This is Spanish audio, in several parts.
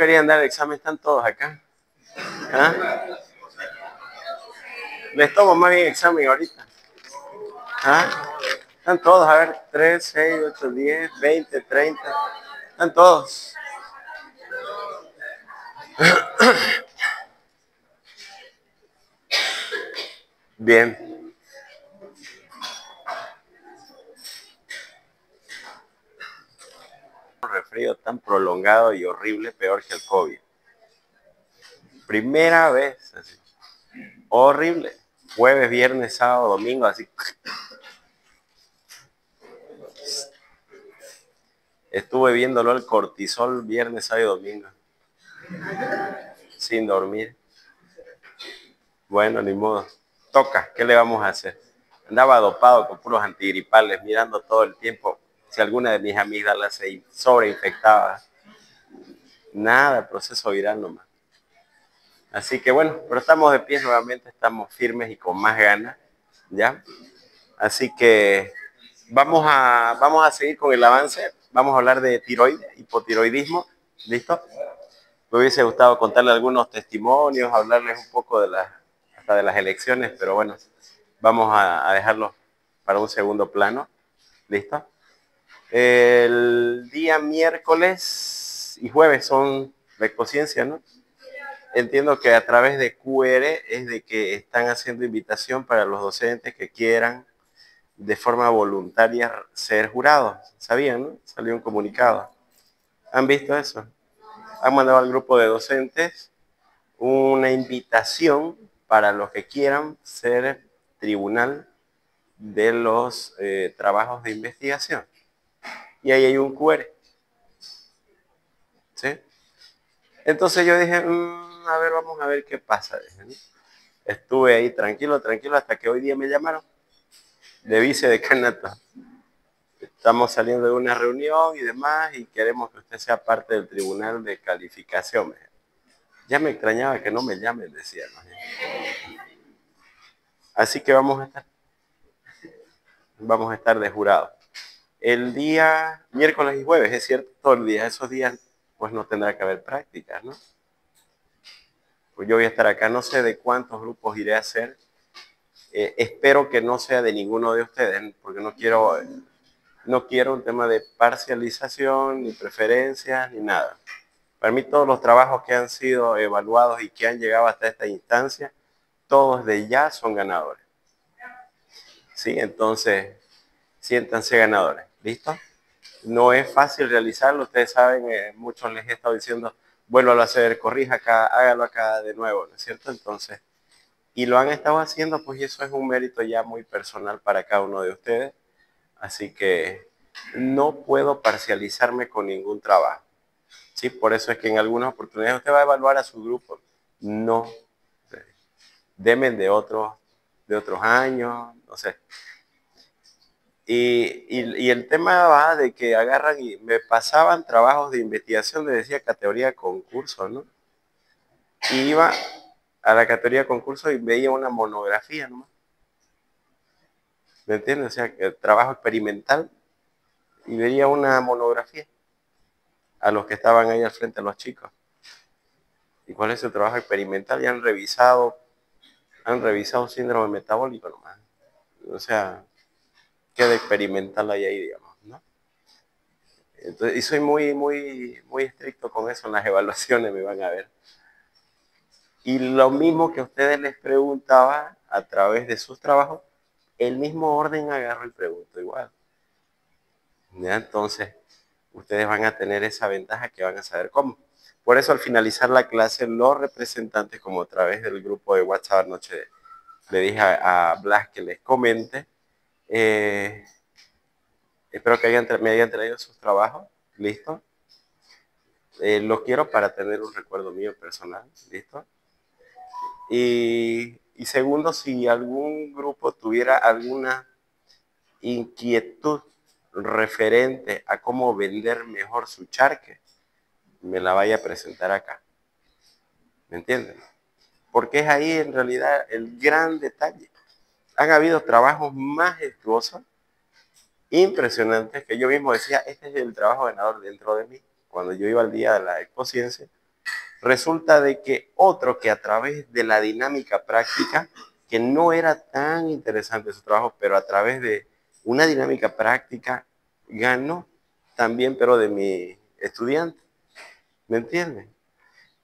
querían dar el examen, están todos acá. ¿Ah? Les tomo más bien examen ahorita. ¿Ah? Están todos, a ver, 3, 6, 8, 10, 20, 30. Están todos. Bien. Un resfrío tan prolongado y horrible, peor que el COVID. Primera vez, así. Horrible. Jueves, viernes, sábado, domingo, así. Estuve viéndolo el cortisol viernes, sábado y domingo. Sin dormir. Bueno, ni modo. Toca, ¿qué le vamos a hacer? Andaba dopado con puros antigripales, mirando todo el tiempo si alguna de mis amígdalas se sobreinfectaba. Nada, proceso viral nomás. Así que bueno, pero estamos de pie nuevamente, estamos firmes y con más ganas, ¿ya? Así que vamos a seguir con el avance. Vamos a hablar de tiroides, hipotiroidismo. ¿Listo? Me hubiese gustado contarle algunos testimonios, hablarles un poco hasta de las elecciones, pero bueno, vamos a dejarlo para un segundo plano. ¿Listo? El día miércoles y jueves son de ecociencia, ¿no? Entiendo que a través de QR es de que están haciendo invitación para los docentes que quieran de forma voluntaria ser jurados. ¿Sabían, no? Salió un comunicado. ¿Han visto eso? Han mandado al grupo de docentes una invitación para los que quieran ser tribunal de los trabajos de investigación. Y ahí hay un QR. ¿Sí? Entonces yo dije, a ver, vamos a ver qué pasa. Estuve ahí tranquilo, hasta que hoy día me llamaron de vicedecanato. Estamos saliendo de una reunión y demás y queremos que usted sea parte del tribunal de calificación. Ya me extrañaba que no me llamen, decía. Así que vamos a estar de jurado. El día miércoles y jueves, es cierto, todo el día, esos días pues no tendrá que haber prácticas, ¿no? Pues yo voy a estar acá, no sé de cuántos grupos iré a hacer. Espero que no sea de ninguno de ustedes, porque no quiero un tema de parcialización, ni preferencias, ni nada. Para mí todos los trabajos que han sido evaluados y que han llegado hasta esta instancia, todos de ya son ganadores. ¿Sí? Entonces, siéntanse ganadores. ¿Listo? No es fácil realizarlo, ustedes saben, muchos les he estado diciendo, vuélvalo a hacer, corrija acá, hágalo acá de nuevo, ¿no es cierto? Entonces, y lo han estado haciendo, pues y eso es un mérito ya muy personal para cada uno de ustedes. Así que no puedo parcializarme con ningún trabajo. ¿Sí? Por eso es que en algunas oportunidades usted va a evaluar a su grupo. No. Demen de otros años, no sé. Y el tema va de que agarran y me pasaban trabajos de investigación, le decía categoría concurso, ¿no? Y iba a la categoría concurso y veía una monografía, ¿no? ¿Me entiendes? O sea, el trabajo experimental y veía una monografía a los que estaban ahí al frente, a los chicos. ¿Y cuál es su trabajo experimental? Ya han revisado síndrome metabólico nomás. O sea, ¿qué de experimental hay ahí, digamos, ¿no? Entonces, y soy muy estricto con eso en las evaluaciones, me van a ver. Y lo mismo que a ustedes les preguntaba a través de sus trabajos, el mismo orden agarro y pregunto igual. ¿Ya? Entonces, ustedes van a tener esa ventaja que van a saber cómo. Por eso al finalizar la clase, los representantes, como a través del grupo de WhatsApp anoche le dije a Blas que les comente, espero que me hayan traído sus trabajos, ¿listo? Lo quiero para tener un recuerdo mío personal, ¿listo? Y segundo, si algún grupo tuviera alguna inquietud referente a cómo vender mejor su charque, me la vaya a presentar acá. ¿Me entienden? Porque es ahí en realidad el gran detalle. Han habido trabajos majestuosos, impresionantes, que yo mismo decía, este es el trabajo ganador dentro de mí. Cuando yo iba al día de la expociencia, Resulta de que otro que a través de la dinámica práctica, que no era tan interesante su trabajo, pero a través de una dinámica práctica ganó también, pero de mi estudiante, ¿me entienden?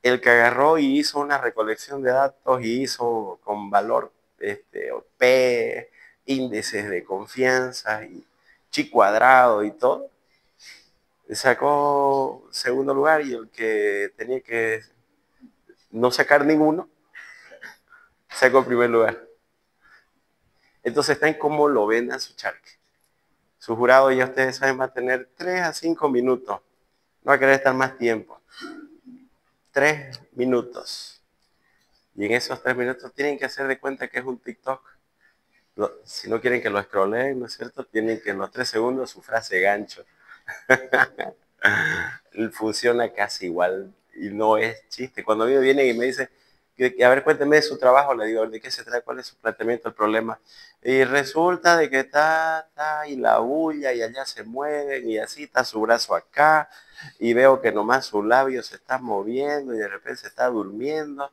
El que agarró y hizo una recolección de datos y hizo con valor P, índices de confianza y chi cuadrado y todo, sacó segundo lugar, y el que tenía que no sacar ninguno sacó primer lugar. Entonces está en cómo lo vendan su charque. Su jurado, ya ustedes saben, va a tener 3 a 5 minutos. No va a querer estar más tiempo. 3 minutos. Y en esos 3 minutos tienen que hacer de cuenta que es un TikTok. Si no quieren que lo scrolleen, ¿no es cierto? Tienen que en los 3 segundos su frase gancho. Funciona casi igual y no es chiste. Cuando a mí me vienen y me dicen, a ver, cuénteme de su trabajo, le digo, ¿de qué se trata? ¿Cuál es su planteamiento, el problema? Y resulta de que está, y la bulla, y allá se mueven, y así está su brazo acá, y veo que nomás su labio se está moviendo, y de repente se está durmiendo.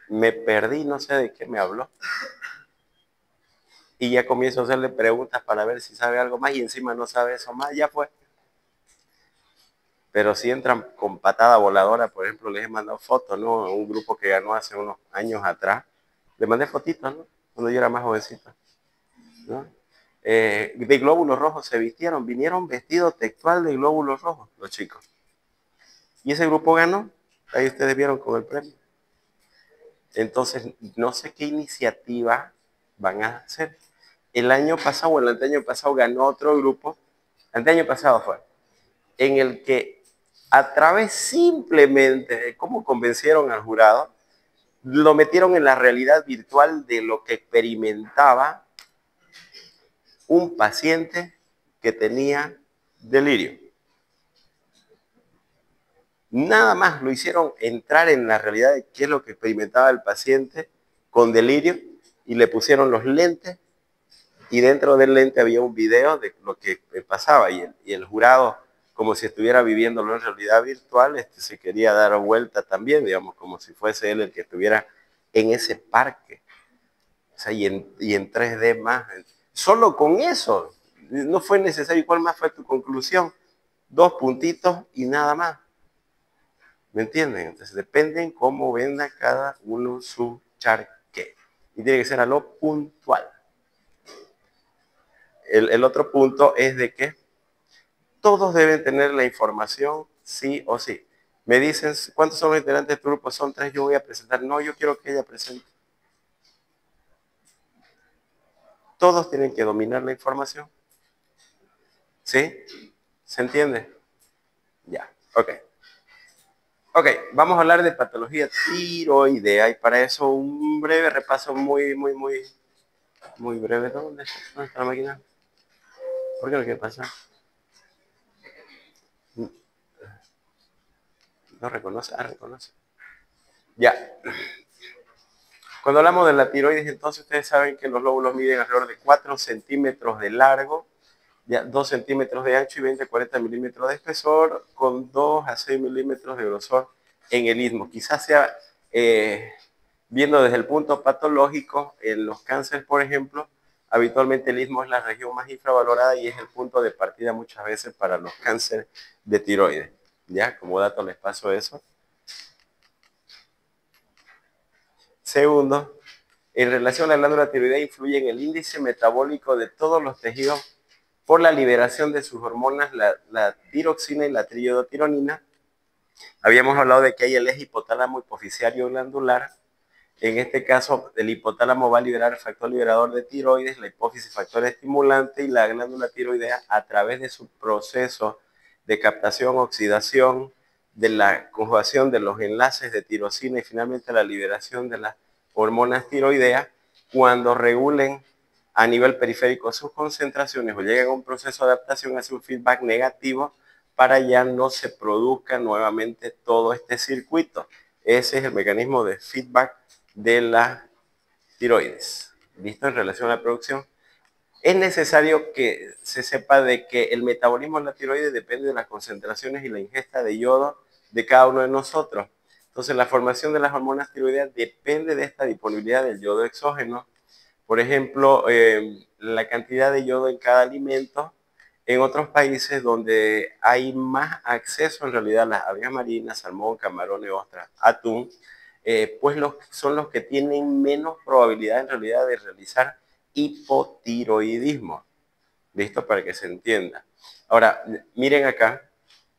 Me perdí, no sé de qué me habló. Y ya comienzo a hacerle preguntas para ver si sabe algo más, y encima no sabe eso más, ya fue. Pero si entran con patada voladora, por ejemplo, les he mandado fotos, ¿no? Un grupo que ganó hace unos años atrás. Le mandé fotitos, ¿no? Cuando yo era más jovencito, ¿no? De glóbulos rojos se vistieron, vinieron vestidos textual de glóbulos rojos, los chicos. Y ese grupo ganó, ahí ustedes vieron con el premio. Entonces, no sé qué iniciativa van a hacer. El año pasado o el anteaño pasado ganó otro grupo, anteaño pasado fue, en el que a través simplemente de cómo convencieron al jurado, lo metieron en la realidad virtual de lo que experimentaba un paciente que tenía delirio. Nada más lo hicieron entrar en la realidad de qué es lo que experimentaba el paciente con delirio, y le pusieron los lentes, y dentro del lente había un video de lo que pasaba, y el jurado, como si estuviera viviéndolo en realidad virtual, se quería dar vuelta también, digamos, como si fuese él el que estuviera en ese parque. O sea, y en 3D más. Solo con eso, no fue necesario. ¿Cuál más fue tu conclusión? 2 puntitos y nada más. ¿Me entienden? Entonces dependen cómo venda cada uno su charque. Y tiene que ser a lo puntual. El otro punto es de que todos deben tener la información sí o sí. Me dicen, ¿cuántos son los integrantes de tu grupo? Son 3, yo voy a presentar. No, yo quiero que ella presente. Todos tienen que dominar la información. ¿Sí? ¿Se entiende? Ya, ok. Ok, vamos a hablar de patología tiroidea, y para eso un breve repaso muy breve. ¿Dónde está la máquina? ¿Por qué no quiere pasar? No reconoce, reconoce. Ya. Cuando hablamos de la tiroides, entonces ustedes saben que los lóbulos miden alrededor de 4 centímetros de largo, ya 2 centímetros de ancho y 20-40 milímetros de espesor, con 2 a 6 milímetros de grosor en el istmo. Quizás sea, viendo desde el punto patológico, en los cánceres, por ejemplo, habitualmente el istmo es la región más infravalorada y es el punto de partida muchas veces para los cánceres de tiroides. Ya, como dato les paso eso. Segundo, en relación a la glándula tiroidea, influye en el índice metabólico de todos los tejidos por la liberación de sus hormonas, la tiroxina y la triiodotironina. Habíamos hablado de que hay el eje hipotálamo hipoficiario glandular. En este caso, el hipotálamo va a liberar el factor liberador de tiroides, la hipófisis factor estimulante, y la glándula tiroidea, a través de su proceso de captación, oxidación, de la conjugación de los enlaces de tirosina y finalmente la liberación de las hormonas tiroideas, cuando regulen a nivel periférico sus concentraciones o lleguen a un proceso de adaptación, hace un feedback negativo para ya no se produzca nuevamente todo este circuito. Ese es el mecanismo de feedback de la tiroides. ¿Listo? En relación a la producción, es necesario que se sepa de que el metabolismo de la tiroides depende de las concentraciones y la ingesta de yodo de cada uno de nosotros. Entonces, la formación de las hormonas tiroideas depende de esta disponibilidad del yodo exógeno. Por ejemplo, la cantidad de yodo en cada alimento. En otros países donde hay más acceso en realidad a las algas marinas, salmón, camarones, ostras, atún, pues son los que tienen menos probabilidad en realidad de realizar hipotiroidismo. ¿Listo? Para que se entienda. Ahora, miren acá,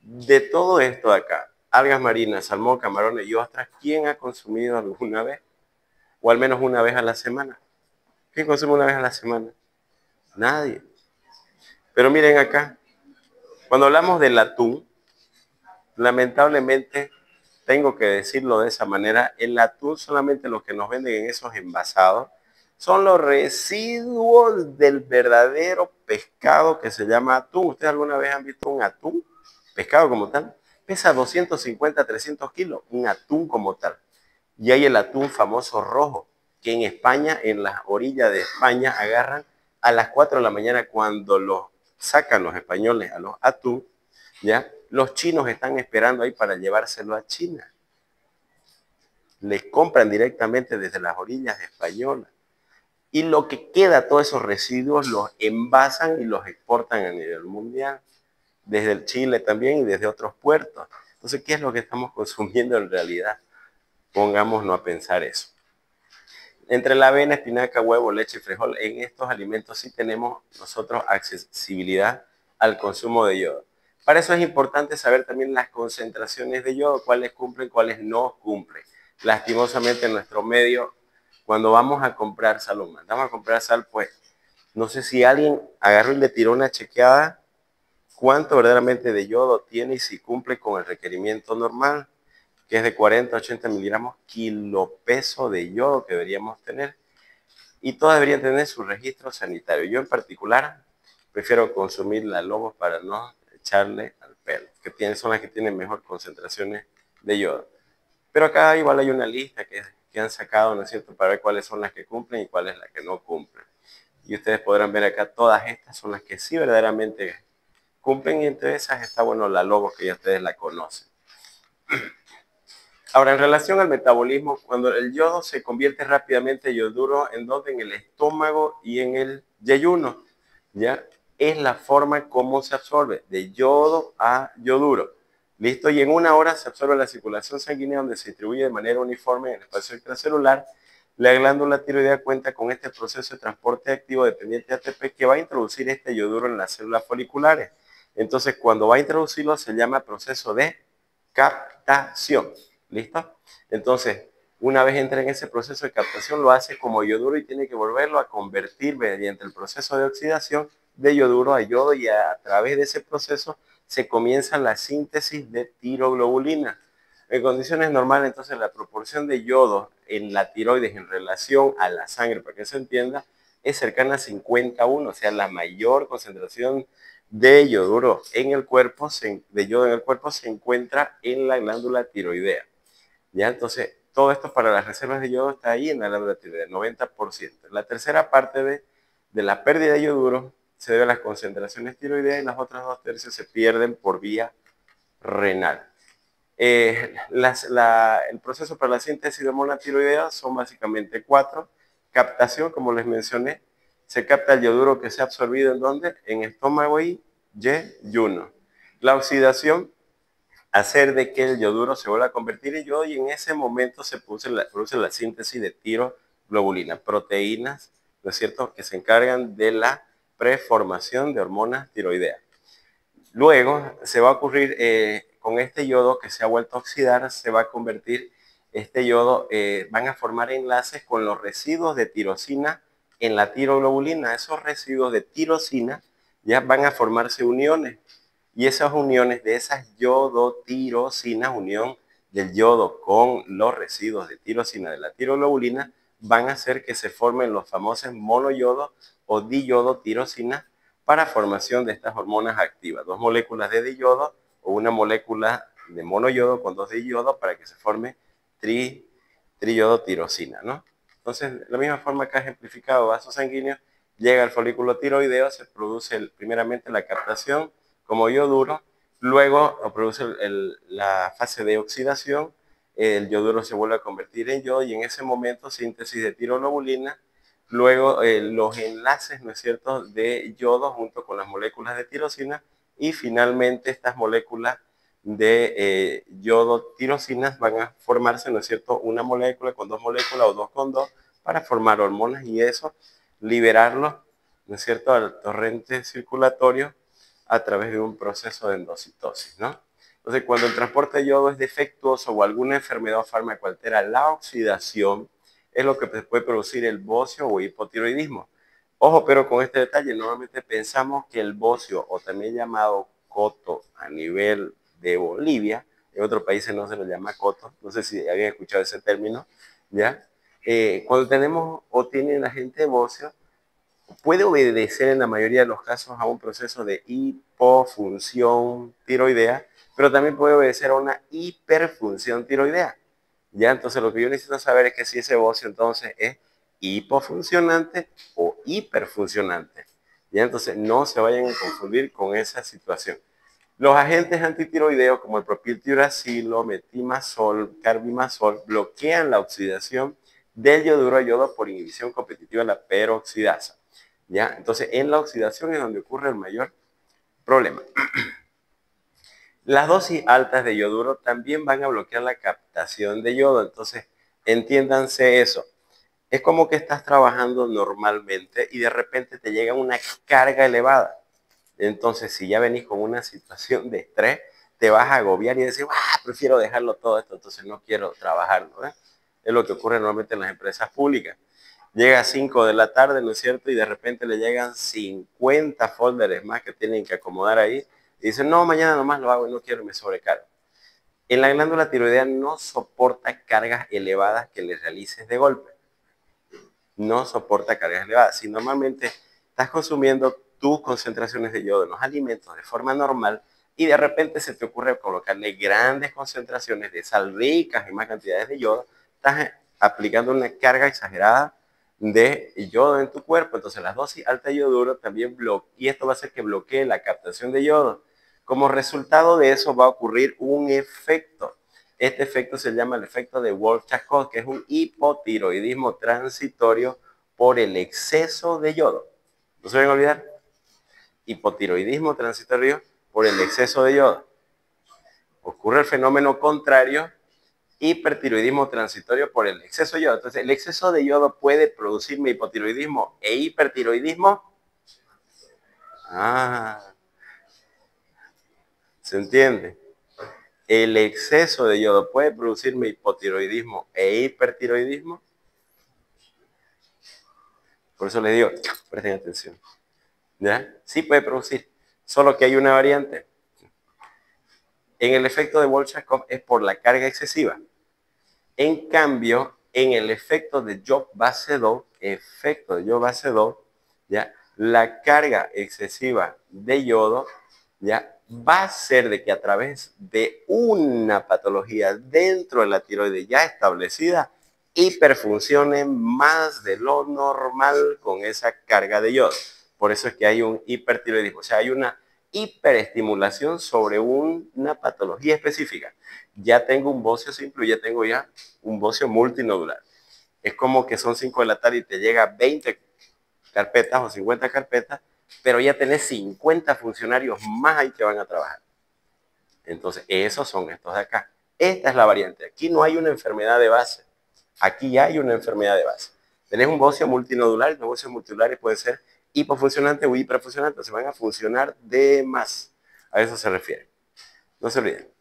de todo esto de acá, algas marinas, salmón, camarones y ostras, ¿quién ha consumido alguna vez? O al menos una vez a la semana. ¿Quién consume una vez a la semana? Nadie. Pero miren acá, cuando hablamos del atún, lamentablemente tengo que decirlo de esa manera, el atún solamente lo que nos venden en esos envasados son los residuos del verdadero pescado que se llama atún. ¿Ustedes alguna vez han visto un atún? Pescado como tal. Pesa 250, 300 kilos, un atún como tal. Y hay el atún famoso rojo, que en España, en las orillas de España, agarran a las 4 de la mañana cuando los sacan los españoles a los atún, ¿ya? Los chinos están esperando ahí para llevárselo a China. Les compran directamente desde las orillas españolas. Y lo que queda, todos esos residuos, los envasan y los exportan a nivel mundial. Desde el Chile también y desde otros puertos. Entonces, ¿qué es lo que estamos consumiendo en realidad? Pongámonos a pensar eso. Entre la avena, espinaca, huevo, leche y frijol, en estos alimentos sí tenemos nosotros accesibilidad al consumo de yodo. Para eso es importante saber también las concentraciones de yodo, cuáles cumplen, cuáles no cumplen. Lastimosamente en nuestro medio, cuando vamos a comprar sal, mandamos a comprar sal, pues no sé si alguien agarró y le tiró una chequeada cuánto verdaderamente de yodo tiene y si cumple con el requerimiento normal, que es de 40 a 80 miligramos kilopeso de yodo que deberíamos tener. Y todas deberían tener su registro sanitario. Yo en particular prefiero consumir la Lobos para no echarle al pelo, son las que tienen mejor concentraciones de yodo. Pero acá igual hay una lista que han sacado, ¿no es cierto?, para ver cuáles son las que cumplen y cuáles las que no cumplen. Y ustedes podrán ver acá, todas estas son las que sí verdaderamente cumplen, y entre esas está, bueno, la Lobos, que ya ustedes la conocen. Ahora, en relación al metabolismo, cuando el yodo se convierte rápidamente en yoduro, ¿en dónde? En el estómago y en el yeyuno, ¿ya? Es la forma como se absorbe, de yodo a yoduro. ¿Listo? Y en una hora se absorbe la circulación sanguínea, donde se distribuye de manera uniforme en el espacio extracelular. La glándula tiroidea cuenta con este proceso de transporte activo dependiente de ATP que va a introducir este yoduro en las células foliculares. Entonces, cuando va a introducirlo, se llama proceso de captación. ¿Listo? Entonces, una vez entra en ese proceso de captación, lo hace como yoduro y tiene que volverlo a convertir mediante el proceso de oxidación de yoduro a yodo, y a través de ese proceso se comienza la síntesis de tiroglobulina. En condiciones normales, entonces, la proporción de yodo en la tiroides en relación a la sangre, para que se entienda, es cercana a 50:1, o sea, la mayor concentración de yoduro en el cuerpo, de yodo en el cuerpo, se encuentra en la glándula tiroidea. ¿Ya? Entonces, todo esto para las reservas de yodo está ahí en la glándula tiroidea, 90%. La tercera parte de la pérdida de yoduro se debe a las concentraciones tiroideas, y las otras 2/3 se pierden por vía renal. El proceso para la síntesis de hormona tiroidea son básicamente 4. Captación, como les mencioné, se capta el yoduro que se ha absorbido ¿en dónde? En estómago y yeyuno. La oxidación, hacer de que el yoduro se vuelva a convertir en yodo, y en ese momento se produce la síntesis de tiroglobulina, proteínas, ¿no es cierto?, que se encargan de la preformación de hormonas tiroideas. Luego se va a ocurrir con este yodo que se ha vuelto a oxidar, se va a convertir este yodo, van a formar enlaces con los residuos de tirosina en la tiroglobulina. Esos residuos de tirosina ya van a formarse uniones, y esas uniones de esas yodotirosinas, unión del yodo con los residuos de tirosina de la tiroglobulina, van a hacer que se formen los famosos monoyodos o diyodotirosinas para formación de estas hormonas activas. 2 moléculas de diyodo o una molécula de monoyodo con 2 diyodos para que se forme triyodotirosina, ¿no? Entonces, de la misma forma acá ejemplificado, vaso sanguíneo, llega al folículo tiroideo, se produce primeramente la captación como yoduro, Luego produce la fase de oxidación, el yoduro se vuelve a convertir en yodo y en ese momento síntesis de tiroglobulina, luego los enlaces, ¿no es cierto?, de yodo junto con las moléculas de tirosina y finalmente estas moléculas de yodo tirosinas van a formarse, ¿no es cierto?, una molécula con dos moléculas o dos con dos para formar hormonas y eso liberarlo, ¿no es cierto?, al torrente circulatorio a través de un proceso de endocitosis, ¿no? Entonces, cuando el transporte de yodo es defectuoso o alguna enfermedad o fármaco altera la oxidación, es lo que puede producir el bocio o hipotiroidismo. Ojo, pero con este detalle, normalmente pensamos que el bocio, o también llamado coto a nivel de Bolivia, en otros países no se lo llama coto, no sé si habían escuchado ese término, ¿ya? Cuando tenemos o tiene la gente bocio, puede obedecer en la mayoría de los casos a un proceso de hipofunción tiroidea, pero también puede obedecer a una hiperfunción tiroidea. Ya, entonces lo que yo necesito saber es que si ese bocio entonces es hipofuncionante o hiperfuncionante. Ya, entonces no se vayan a confundir con esa situación. Los agentes antitiroideos como el propiltiuracilo, metimazol, carbimazol bloquean la oxidación del yoduro a yodo por inhibición competitiva de la peroxidasa. ¿Ya? Entonces, en la oxidación es donde ocurre el mayor problema. Las dosis altas de yoduro también van a bloquear la captación de yodo. Entonces, entiéndanse eso. Es como que estás trabajando normalmente y de repente te llega una carga elevada. Entonces, si ya venís con una situación de estrés, te vas a agobiar y decir, prefiero dejarlo todo esto, entonces no quiero trabajarlo. Es lo que ocurre normalmente en las empresas públicas. Llega a 5 de la tarde, ¿no es cierto? Y de repente le llegan 50 folders más que tienen que acomodar ahí. Y dicen, no, mañana nomás lo hago y no quiero, me sobrecargo. En la glándula tiroidea no soporta cargas elevadas que le realices de golpe. No soporta cargas elevadas. Si normalmente estás consumiendo tus concentraciones de yodo en los alimentos de forma normal y de repente se te ocurre colocarle grandes concentraciones de sal ricas y más cantidades de yodo, estás aplicando una carga exagerada de yodo en tu cuerpo. Entonces las dosis altas de yoduro también bloquean, y esto va a hacer que bloquee la captación de yodo. Como resultado de eso va a ocurrir un efecto. Este efecto se llama el efecto de Wolff-Chacold, que es un hipotiroidismo transitorio por el exceso de yodo. No se vayan a olvidar. Hipotiroidismo transitorio por el exceso de yodo. Ocurre el fenómeno contrario, hipertiroidismo transitorio por el exceso de yodo. Entonces, el exceso de yodo puede producirme hipotiroidismo e hipertiroidismo. ¿Se entiende? El exceso de yodo puede producirme hipotiroidismo e hipertiroidismo. Por eso les digo, presten atención. ¿Ya? Sí puede producir, solo que hay una variante. En el efecto de Wolff-Chacold es por la carga excesiva. En cambio, en el efecto de Job-Basedow, ¿ya? La carga excesiva de yodo, ¿ya? Va a ser de que a través de una patología dentro de la tiroides ya establecida, hiperfuncione más de lo normal con esa carga de yodo. Por eso es que hay un hipertiroidismo, o sea, hay una hiperestimulación sobre una patología específica. Ya tengo un bocio simple, ya tengo ya un bocio multinodular. Es como que son 5 de la tarde y te llega 20 carpetas o 50 carpetas, pero ya tenés 50 funcionarios más ahí que van a trabajar. Entonces, esos son estos de acá. Esta es la variante. Aquí no hay una enfermedad de base. Aquí ya hay una enfermedad de base. Tenés un bocio multinodular y los bocios multinodulares pueden ser hipofuncionantes o hiperfuncionantes. Se van a funcionar de más. A eso se refiere. No se olviden.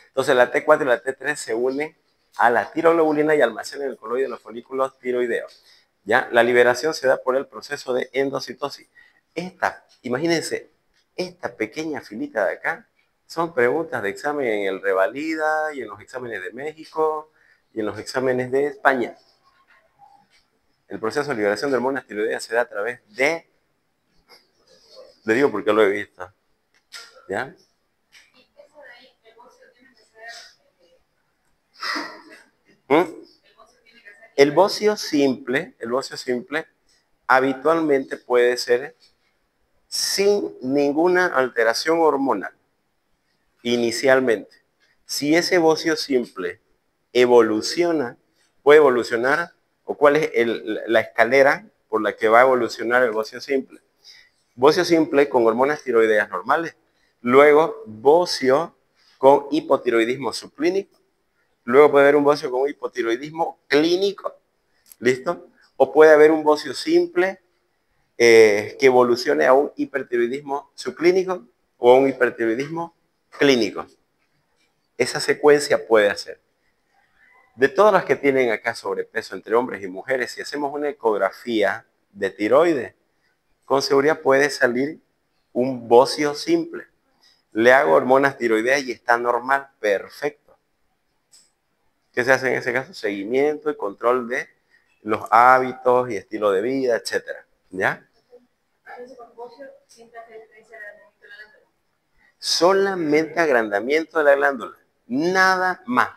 Entonces, la T4 y la T3 se unen a la tiroglobulina y almacenan el coloide de los folículos tiroideos. ¿Ya? La liberación se da por el proceso de endocitosis. Imagínense, esta pequeña filita de acá son preguntas de examen en el Revalida y en los exámenes de México y en los exámenes de España. El proceso de liberación de hormonas tiroideas se da a través de... Le digo porque lo he visto. ¿Ya? El bocio simple habitualmente puede ser sin ninguna alteración hormonal. inicialmente. Si ese bocio simple evoluciona, puede evolucionar, o cuál es la escalera por la que va a evolucionar el bocio simple. Bocio simple con hormonas tiroideas normales, luego bocio con hipotiroidismo subclínico, luego puede haber un bocio con hipotiroidismo clínico, ¿listo? O puede haber un bocio simple que evolucione a un hipertiroidismo subclínico o a un hipertiroidismo clínico. Esa secuencia puede hacer. De todas las que tienen acá sobrepeso entre hombres y mujeres, si hacemos una ecografía de tiroides, con seguridad puede salir un bocio simple. Le hago hormonas tiroideas y está normal, perfecto. ¿Qué se hace en ese caso? Seguimiento y control de los hábitos y estilo de vida, etcétera. ¿Ya? Solamente agrandamiento de la glándula, nada más,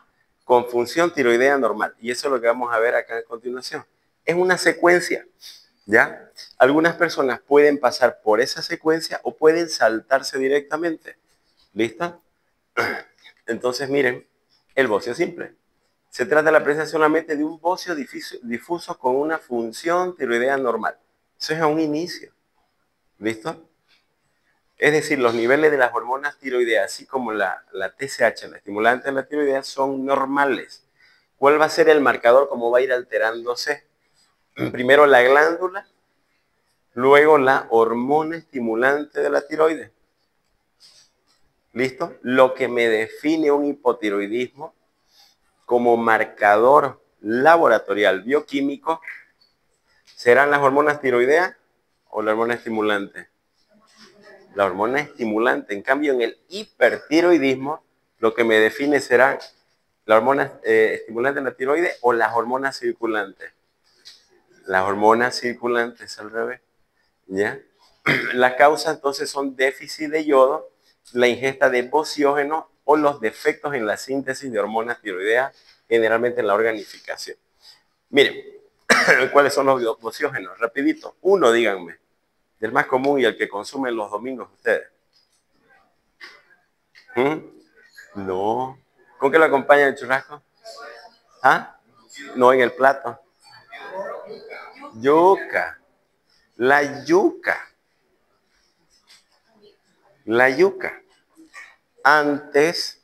con función tiroidea normal. Y eso es lo que vamos a ver acá a continuación. Es una secuencia, ¿ya? Algunas personas pueden pasar por esa secuencia o pueden saltarse directamente. ¿Listo? Entonces, miren, el bocio simple. Se trata de la presencia solamente de un bocio difuso con una función tiroidea normal. Eso es a un inicio. ¿Listo? Es decir, los niveles de las hormonas tiroideas, así como la TSH, la estimulante de la tiroidea, son normales. ¿Cuál va a ser el marcador? ¿Cómo va a ir alterándose? Primero la glándula, luego la hormona estimulante de la tiroides. ¿Listo? Lo que me define un hipotiroidismo como marcador laboratorial bioquímico serán las hormonas tiroideas o la hormona estimulante. La hormona estimulante. En cambio, en el hipertiroidismo, lo que me define será la hormona estimulante de la tiroides o las hormonas circulantes. Las hormonas circulantes al revés. ¿Ya? La causa entonces son déficit de yodo, la ingesta de bociógeno o los defectos en la síntesis de hormonas tiroideas, generalmente en la organificación. Miren, ¿cuáles son los bociógenos? Rapidito. Uno, díganme, del más común y el que consumen los domingos ustedes. No. ¿Con qué lo acompaña el churrasco? ¿Ah? No, en el plato. Yuca. La yuca. La yuca. Antes,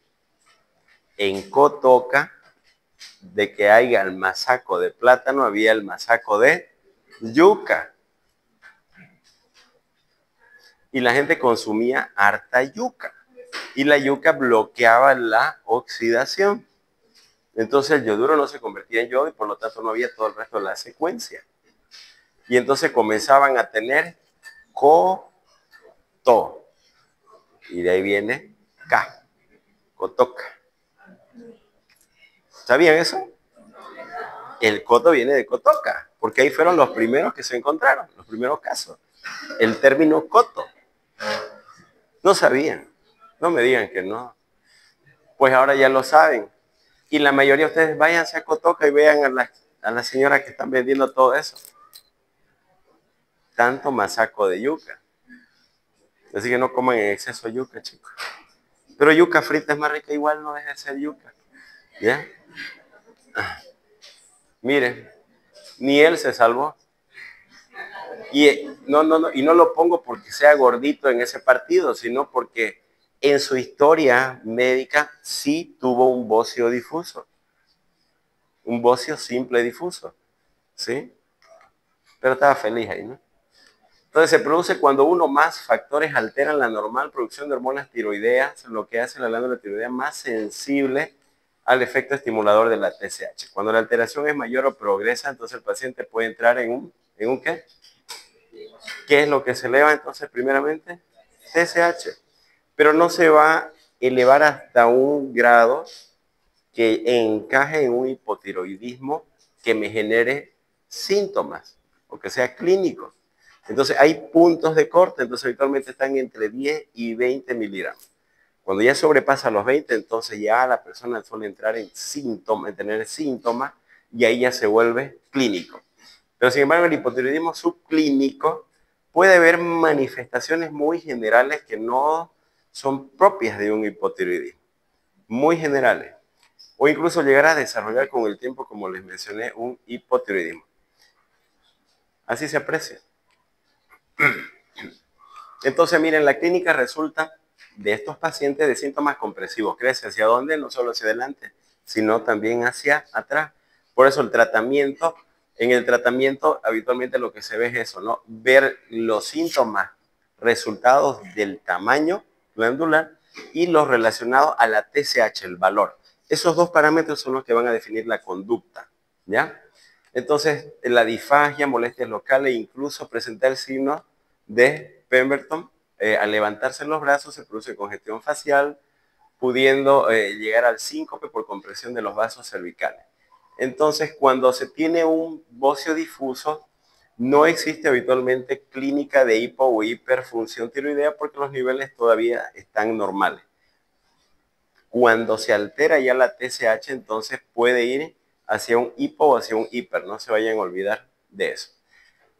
en Cotoca, de que haya el masaco de plátano, había el masaco de yuca. Y la gente consumía harta yuca. Y la yuca bloqueaba la oxidación. Entonces el yoduro no se convertía en yodo y por lo tanto no había todo el resto de la secuencia. Y entonces comenzaban a tener coto. Y de ahí viene K, cotoca. ¿Sabían eso? El coto viene de cotoca, porque ahí fueron los primeros que se encontraron, los primeros casos. El término coto. No sabían. No me digan que no. Pues ahora ya lo saben. Y la mayoría de ustedes váyanse a Cotoca y vean a las señoras que están vendiendo todo eso. Tanto masaco de yuca. Así que no coman en exceso yuca, chicos. Pero yuca frita es más rica, igual no deja de ser yuca. ¿Ya? Miren, ni él se salvó. Y no lo pongo porque sea gordito en ese partido, sino porque en su historia médica sí tuvo un bocio difuso. Un bocio simple difuso. ¿Sí? Pero estaba feliz ahí, ¿no? Entonces se produce cuando uno o más factores alteran la normal producción de hormonas tiroideas, lo que hace la glándula tiroidea más sensible al efecto estimulador de la TSH. Cuando la alteración es mayor o progresa, entonces el paciente puede entrar en un ¿qué? ¿Qué es lo que se eleva entonces primeramente? TSH. Pero no se va a elevar hasta un grado que encaje en un hipotiroidismo que me genere síntomas o que sea clínico. Entonces hay puntos de corte, entonces habitualmente están entre 10 y 20 miligramos. Cuando ya sobrepasa los 20, entonces ya la persona suele entrar en síntomas, en tener síntomas, y ahí ya se vuelve clínico. Pero sin embargo, el hipotiroidismo subclínico puede haber manifestaciones muy generales que no son propias de un hipotiroidismo, muy generales, o incluso llegar a desarrollar con el tiempo, como les mencioné, un hipotiroidismo. Así se aprecia. Entonces, miren, la clínica resulta de estos pacientes de síntomas compresivos. Crece hacia dónde, no solo hacia adelante, sino también hacia atrás. Por eso el tratamiento, en el tratamiento habitualmente lo que se ve es eso, ¿no? Ver los síntomas resultados del tamaño glandular y los relacionados a la TSH, el valor. Esos dos parámetros son los que van a definir la conducta, ¿ya? Entonces, la disfagia, molestias locales, incluso presentar signos de Pemberton, al levantarse los brazos se produce congestión facial, pudiendo llegar al síncope por compresión de los vasos cervicales. Entonces, cuando se tiene un bocio difuso, no existe habitualmente clínica de hipo o hiperfunción tiroidea porque los niveles todavía están normales. Cuando se altera ya la TSH, entonces puede ir hacia un hipo o hacia un hiper, no se vayan a olvidar de eso.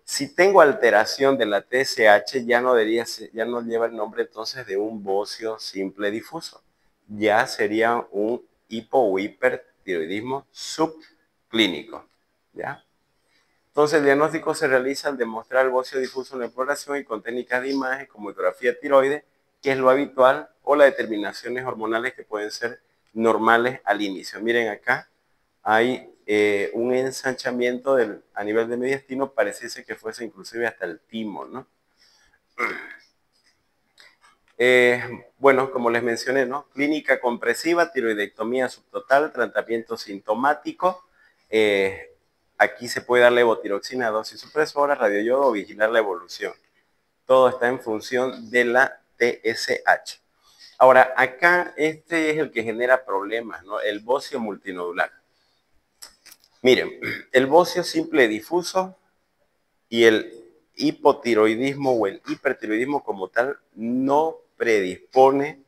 Si tengo alteración de la TSH, ya no lleva el nombre entonces de un bocio simple difuso. Ya sería un hipo o hipertiroidismo subclínico, ¿ya? Entonces, el diagnóstico se realiza al demostrar el bocio difuso en la exploración y con técnicas de imagen como ecografía tiroide, que es lo habitual, o las determinaciones hormonales que pueden ser normales al inicio. Miren acá, hay un ensanchamiento a nivel de mediastino, pareciese que fuese inclusive hasta el timo, ¿no? Bueno, como les mencioné, ¿no? Clínica compresiva, tiroidectomía subtotal, tratamiento sintomático. Aquí se puede dar levotiroxina, dosis supresora, radioyodo o vigilar la evolución. Todo está en función de la TSH. Ahora, acá este es el que genera problemas, ¿no? El bocio multinodular. Miren, el bocio simple difuso y el hipotiroidismo o el hipertiroidismo como tal no predispone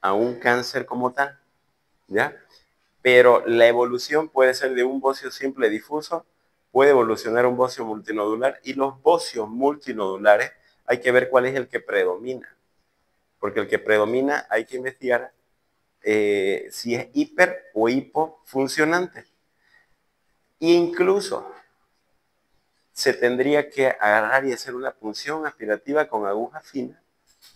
a un cáncer como tal, ¿ya? Pero la evolución puede ser de un bocio simple difuso, puede evolucionar un bocio multinodular y los bocios multinodulares hay que ver cuál es el que predomina, porque el que predomina hay que investigar si es hiper o hipofuncionante. Incluso se tendría que agarrar y hacer una punción aspirativa con aguja fina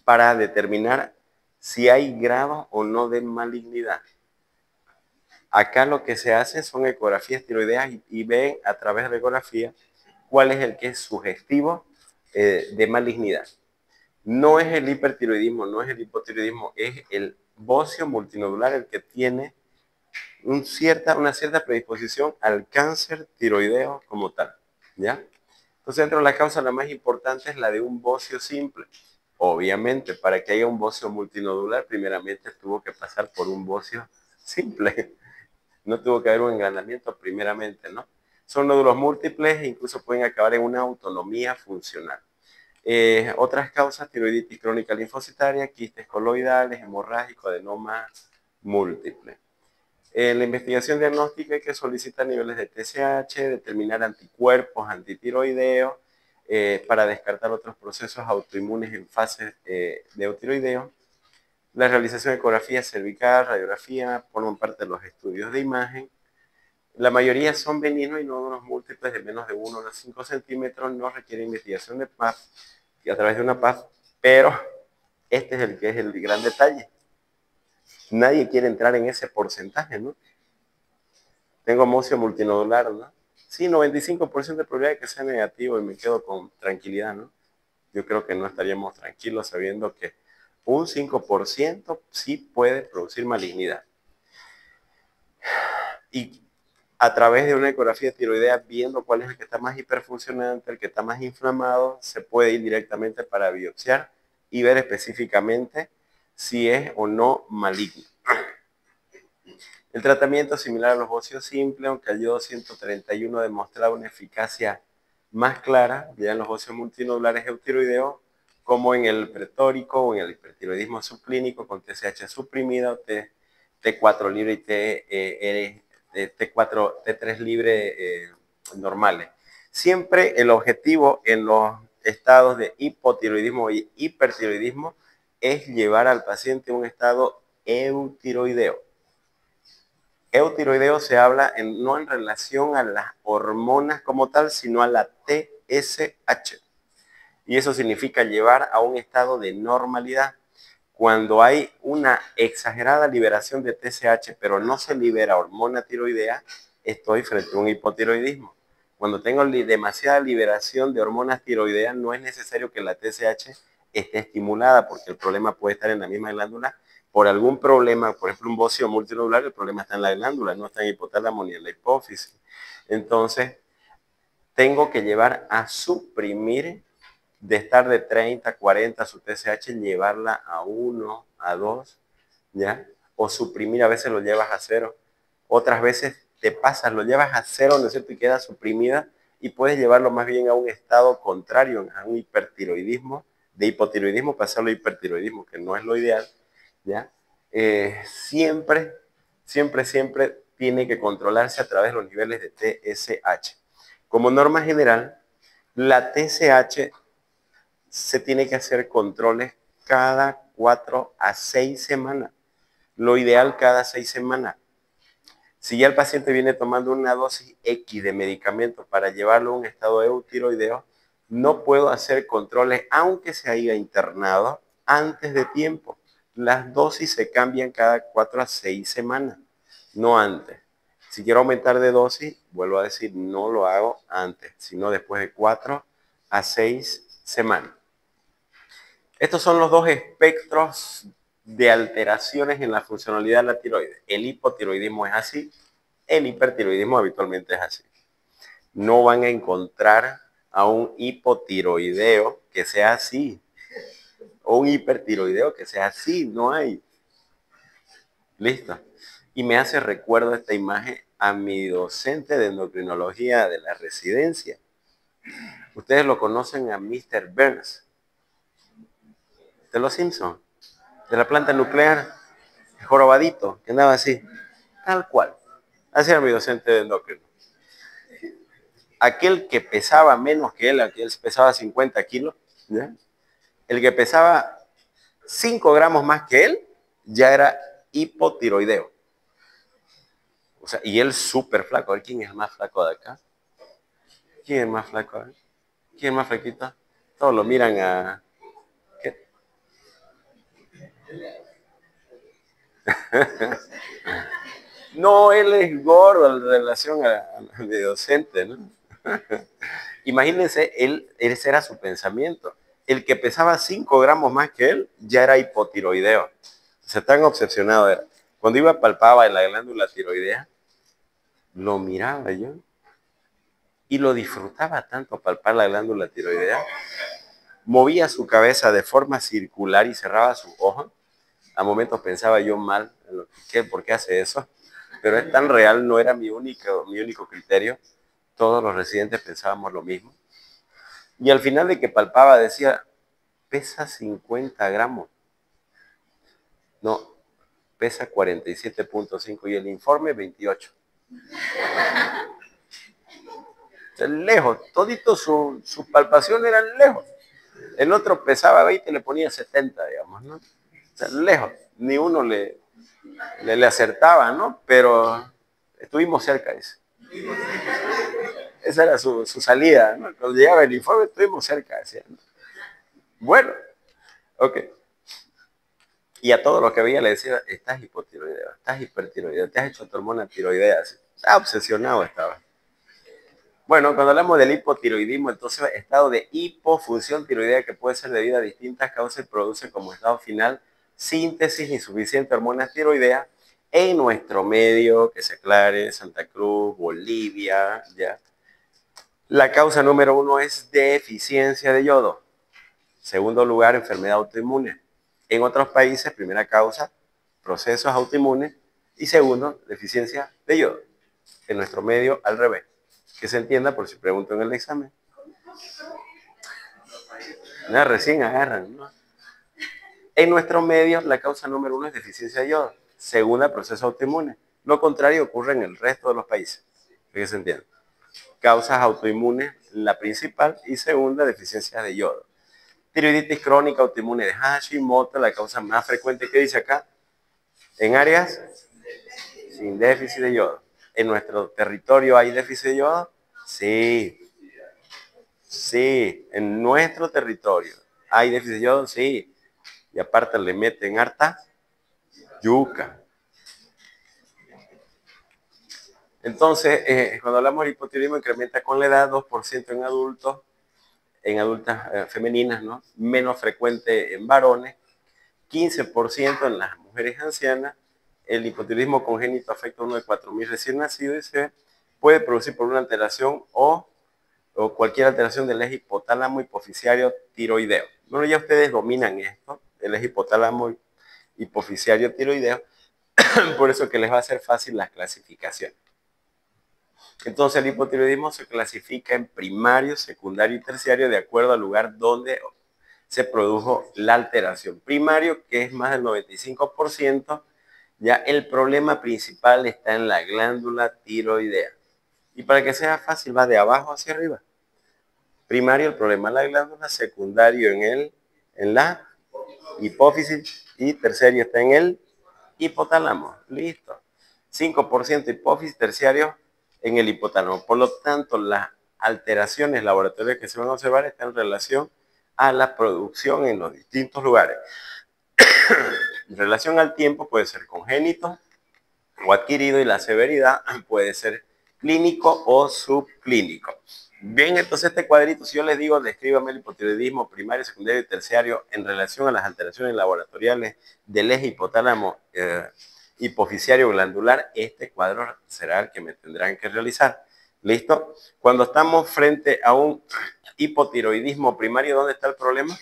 para determinar si hay grado o no de malignidad. Acá lo que se hace son ecografías tiroideas y ven a través de la ecografía cuál es el que es sugestivo de malignidad. No es el hipertiroidismo, no es el hipotiroidismo, es el bocio multinodular el que tiene una cierta predisposición al cáncer tiroideo como tal, ¿ya? Entonces, dentro de las causas, la más importante es la de un bocio simple. Obviamente, para que haya un bocio multinodular, primeramente tuvo que pasar por un bocio simple. No tuvo que haber un engranamiento primeramente, ¿no? Son nódulos múltiples e incluso pueden acabar en una autonomía funcional. Otras causas, tiroiditis crónica linfocitaria, quistes coloidales, hemorrágico, adenoma múltiple. La investigación diagnóstica hay que solicitar niveles de TSH, determinar anticuerpos antitiroideos para descartar otros procesos autoinmunes en fase de eutiroideo. La realización de ecografía cervical, radiografía, forman parte de los estudios de imagen. La mayoría son benignos y nódulos múltiples de menos de 1 a 5 centímetros, no requiere investigación de PAP a través de una PAP, pero este es el que es el gran detalle. Nadie quiere entrar en ese porcentaje, ¿no? Tengo bocio multinodular, ¿no? Sí, 95% de probabilidad de que sea negativo y me quedo con tranquilidad, ¿no? Yo creo que no estaríamos tranquilos sabiendo que un 5% sí puede producir malignidad. Y a través de una ecografía tiroidea, viendo cuál es el que está más hiperfuncionante, el que está más inflamado, se puede ir directamente para biopsiar y ver específicamente si es o no maligno. El tratamiento es similar a los bocios simples, aunque el yodo 131 demostraba una eficacia más clara, ya en los bocios multinodulares eutiroideos, como en el pretórico o en el hipertiroidismo subclínico con TSH suprimida o T4 libre y T3 libre normales. Siempre el objetivo en los estados de hipotiroidismo y hipertiroidismo es llevar al paciente a un estado eutiroideo. Eutiroideo se habla no en relación a las hormonas como tal, sino a la TSH. Y eso significa llevar a un estado de normalidad. Cuando hay una exagerada liberación de TSH, pero no se libera hormona tiroidea, estoy frente a un hipotiroidismo. Cuando tengo demasiada liberación de hormonas tiroideas, no es necesario que la TSH esté estimulada, porque el problema puede estar en la misma glándula. Por algún problema, por ejemplo, un bocio multinodular, el problema está en la glándula, no está en el hipotálamo ni en la hipófisis. Entonces, tengo que llevar a suprimir, de estar de 30, 40 su TSH, llevarla a 1, a 2, ¿ya? O suprimir, a veces lo llevas a 0. Otras veces te pasas, lo llevas a 0, ¿no es cierto? Y queda suprimida y puedes llevarlo más bien a un estado contrario, a un hipertiroidismo, de hipotiroidismo pasarlo a hipertiroidismo, que no es lo ideal, ¿ya? Siempre tiene que controlarse a través de los niveles de TSH. Como norma general, la TSH se tiene que hacer controles cada 4 a 6 semanas. Lo ideal cada 6 semanas. Si ya el paciente viene tomando una dosis X de medicamento para llevarlo a un estado eutiroideo, no puedo hacer controles aunque se haya internado antes de tiempo. Las dosis se cambian cada 4 a 6 semanas, no antes. Si quiero aumentar de dosis, vuelvo a decir, no lo hago antes, sino después de 4 a 6 semanas. Estos son los dos espectros de alteraciones en la funcionalidad de la tiroides. El hipotiroidismo es así, el hipertiroidismo habitualmente es así. No van a encontrar a un hipotiroideo que sea así, o un hipertiroideo que sea así, no hay. Listo. Y me hace recuerdo esta imagen a mi docente de endocrinología de la residencia. Ustedes lo conocen a Mr. Burns, de los Simpsons, de la planta nuclear, el jorobadito, que andaba así, tal cual. Así era mi docente de endocrino. Aquel que pesaba menos que él, aquel pesaba 50 kilos, ¿ya? El que pesaba 5 gramos más que él, ya era hipotiroideo. O sea, y él súper flaco. A ver, ¿quién es el más flaco de acá? ¿Quién es el más flaco? ¿Quién es el más flaquito? Todos lo miran a... ¿Qué? No, él es gordo en relación a mi docente, ¿no? Imagínense, ese era su pensamiento. El que pesaba 5 gramos más que él ya era hipotiroideo. Se tan obsesionado era. Cuando iba palpaba en la glándula tiroidea, lo miraba yo y lo disfrutaba tanto palpar la glándula tiroidea. Movía su cabeza de forma circular y cerraba sus ojos. A momentos pensaba yo mal, ¿por qué hace eso? Pero es tan real, no era mi único criterio. Todos los residentes pensábamos lo mismo. Y al final de que palpaba decía, pesa 50 gramos. No, pesa 47.5 y el informe 28. O sea, lejos, todito su palpación eran lejos. El otro pesaba 20 y le ponía 70, digamos, ¿no? O sea, lejos. Ni uno le acertaba, ¿no? Pero estuvimos cerca de eso. Esa era su salida, ¿no? Cuando llegaba el informe, estuvimos cerca, decía, ¿no? Bueno, ok. Y a todo lo que veía le decía, estás hipotiroideo, estás hipertiroideo, te has hecho tu hormona tiroidea. Estaba obsesionado, estaba. Bueno, cuando hablamos del hipotiroidismo, entonces estado de hipofunción tiroidea que puede ser debido a distintas causas y produce como estado final síntesis insuficiente de hormonas tiroideas en nuestro medio, que se aclare, Santa Cruz, Bolivia, ¿ya? La causa número 1 es deficiencia de yodo. Segundo lugar, enfermedad autoinmune. En otros países, primera causa, procesos autoinmunes. Y segundo, deficiencia de yodo. En nuestro medio, al revés. Que se entienda por si pregunto en el examen. Nada, recién agarran, ¿no? En nuestro medio, la causa número 1 es deficiencia de yodo. Segunda, proceso autoinmune. Lo contrario ocurre en el resto de los países. Que se entienda. Causas autoinmunes, la principal, y segunda, deficiencia de yodo. Tiroiditis crónica autoinmune de Hashimoto, la causa más frecuente que dice acá, en áreas sin déficit de yodo. ¿En nuestro territorio hay déficit de yodo? Sí, sí, en nuestro territorio hay déficit de yodo, sí. Y aparte le meten harta yuca. Entonces, cuando hablamos de hipotiroidismo, incrementa con la edad 2% en adultos, en adultas femeninas, ¿no? Menos frecuente en varones, 15% en las mujeres ancianas. El hipotiroidismo congénito afecta a uno de 4.000 recién nacidos y se puede producir por una alteración o cualquier alteración del eje hipotálamo hipoficiario tiroideo. Bueno, ya ustedes dominan esto, el eje hipotálamo hipoficiario tiroideo, por eso que les va a ser fácil la clasificación. Entonces, el hipotiroidismo se clasifica en primario, secundario y terciario de acuerdo al lugar donde se produjo la alteración. Primario, que es más del 95%, ya el problema principal está en la glándula tiroidea. Y para que sea fácil, va de abajo hacia arriba. Primario, el problema en la glándula, secundario en la hipófisis y terciario está en el hipotálamo. Listo. 5% hipófisis, terciario en el hipotálamo. Por lo tanto, las alteraciones laboratoriales que se van a observar están en relación a la producción en los distintos lugares. En relación al tiempo puede ser congénito o adquirido y la severidad puede ser clínico o subclínico. Bien, entonces este cuadrito, si yo les digo, descríbame el hipotiroidismo primario, secundario y terciario en relación a las alteraciones laboratoriales del eje hipotálamo hipoficiario glandular, este cuadro será el que me tendrán que realizar. ¿Listo? Cuando estamos frente a un hipotiroidismo primario, ¿dónde está el problema?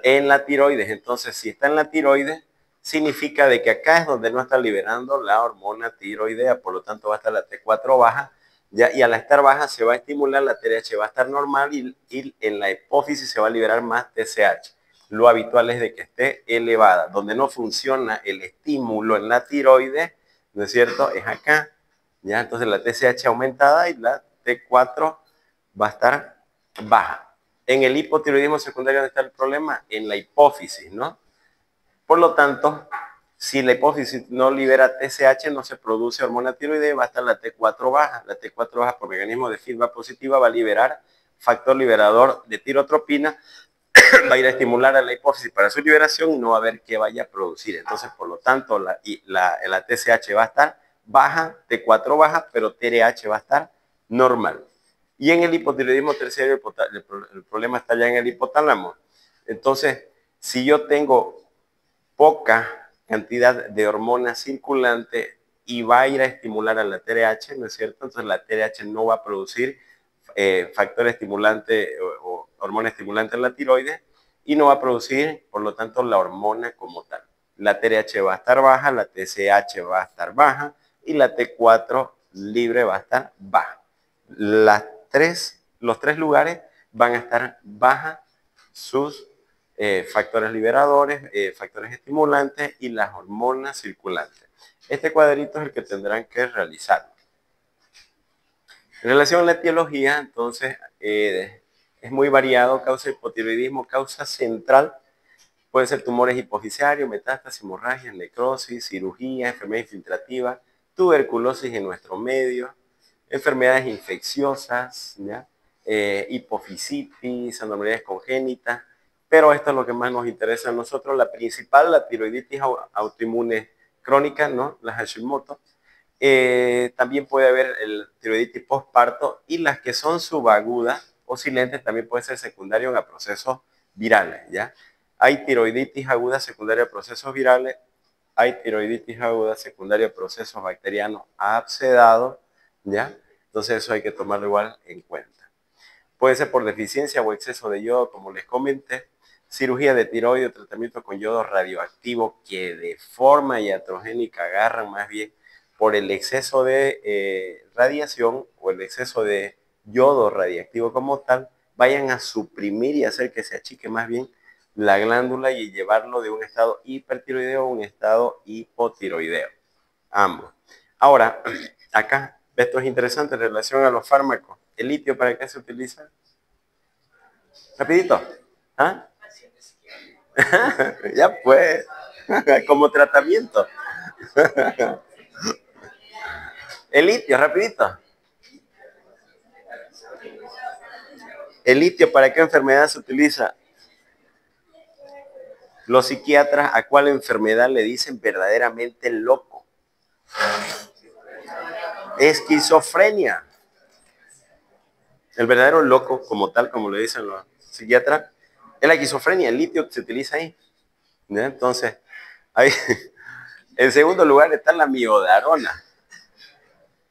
En la tiroides. Entonces, si está en la tiroides, significa de que acá es donde no está liberando la hormona tiroidea, por lo tanto va a estar la T4 baja, ¿ya? Y al estar baja se va a estimular, la TRH va a estar normal y en la hipófisis se va a liberar más TSH. Lo habitual es de que esté elevada. Donde no funciona el estímulo en la tiroides, ¿no es cierto? Es acá, ¿ya? Entonces la TSH aumentada y la T4 va a estar baja. En el hipotiroidismo secundario, ¿dónde está el problema? En la hipófisis, ¿no? Por lo tanto, si la hipófisis no libera TSH, no se produce hormona tiroidea, va a estar la T4 baja. La T4 baja por mecanismo de feedback positiva va a liberar factor liberador de tirotropina, va a ir a estimular a la hipófisis para su liberación y no va a ver qué vaya a producir. Entonces, por lo tanto, la TSH va a estar baja, T4 baja, pero TRH va a estar normal. Y en el hipotiroidismo terciario, el problema está ya en el hipotálamo. Entonces, si yo tengo poca cantidad de hormona circulante y va a ir a estimular a la TRH, ¿no es cierto? Entonces la TRH no va a producir factor estimulante o hormona estimulante en la tiroides y no va a producir, por lo tanto, la hormona como tal. La TRH va a estar baja, la TSH va a estar baja y la T4 libre va a estar baja. Los tres lugares van a estar bajas sus factores liberadores, factores estimulantes y las hormonas circulantes. Este cuadrito es el que tendrán que realizar. En relación a la etiología, entonces, es muy variado, causa hipotiroidismo, causa central, puede ser tumores hipoficiarios, metástasis, hemorragias, necrosis, cirugía, enfermedad infiltrativa, tuberculosis en nuestro medio, enfermedades infecciosas, ¿ya? Hipofisitis, anormalidades congénitas, pero esto es lo que más nos interesa a nosotros, la principal, la tiroiditis autoinmune crónica, ¿no? La Hashimoto. También puede haber el tiroiditis postparto y las que son subagudas o silentes también puede ser secundario a procesos virales, ¿ya? Hay tiroiditis aguda secundaria a procesos virales, hay tiroiditis aguda secundaria a procesos bacterianos absedados, ¿ya? Entonces eso hay que tomarlo igual en cuenta. Puede ser por deficiencia o exceso de yodo, como les comenté, cirugía de tiroides, tratamiento con yodo radioactivo que de forma iatrogénica agarran más bien por el exceso de radiación o el exceso de yodo radiactivo como tal, vayan a suprimir y hacer que se achique más bien la glándula y llevarlo de un estado hipertiroideo a un estado hipotiroideo. Ambos. Ahora, acá, esto es interesante en relación a los fármacos. ¿El litio para qué se utiliza? Rapidito. ¿Ah? Ya pues. Como tratamiento. El litio, rapidito. El litio, ¿para qué enfermedad se utiliza? Los psiquiatras, ¿a cuál enfermedad le dicen verdaderamente loco? Esquizofrenia. El verdadero loco, como tal, como le dicen los psiquiatras, es la esquizofrenia. El litio se utiliza ahí. ¿Ya? Entonces, ahí, en segundo lugar está la miodarona.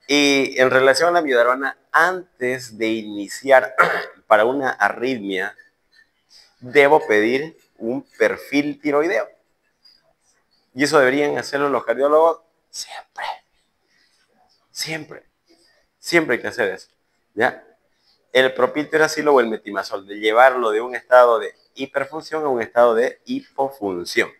Y en relación a la miodarona, antes de iniciar para una arritmia, debo pedir un perfil tiroideo. Y eso deberían hacerlo los cardiólogos siempre. Siempre. Siempre hay que hacer eso. ¿Ya? El propiltirazilo o el metimazol, de llevarlo de un estado de hiperfunción a un estado de hipofunción.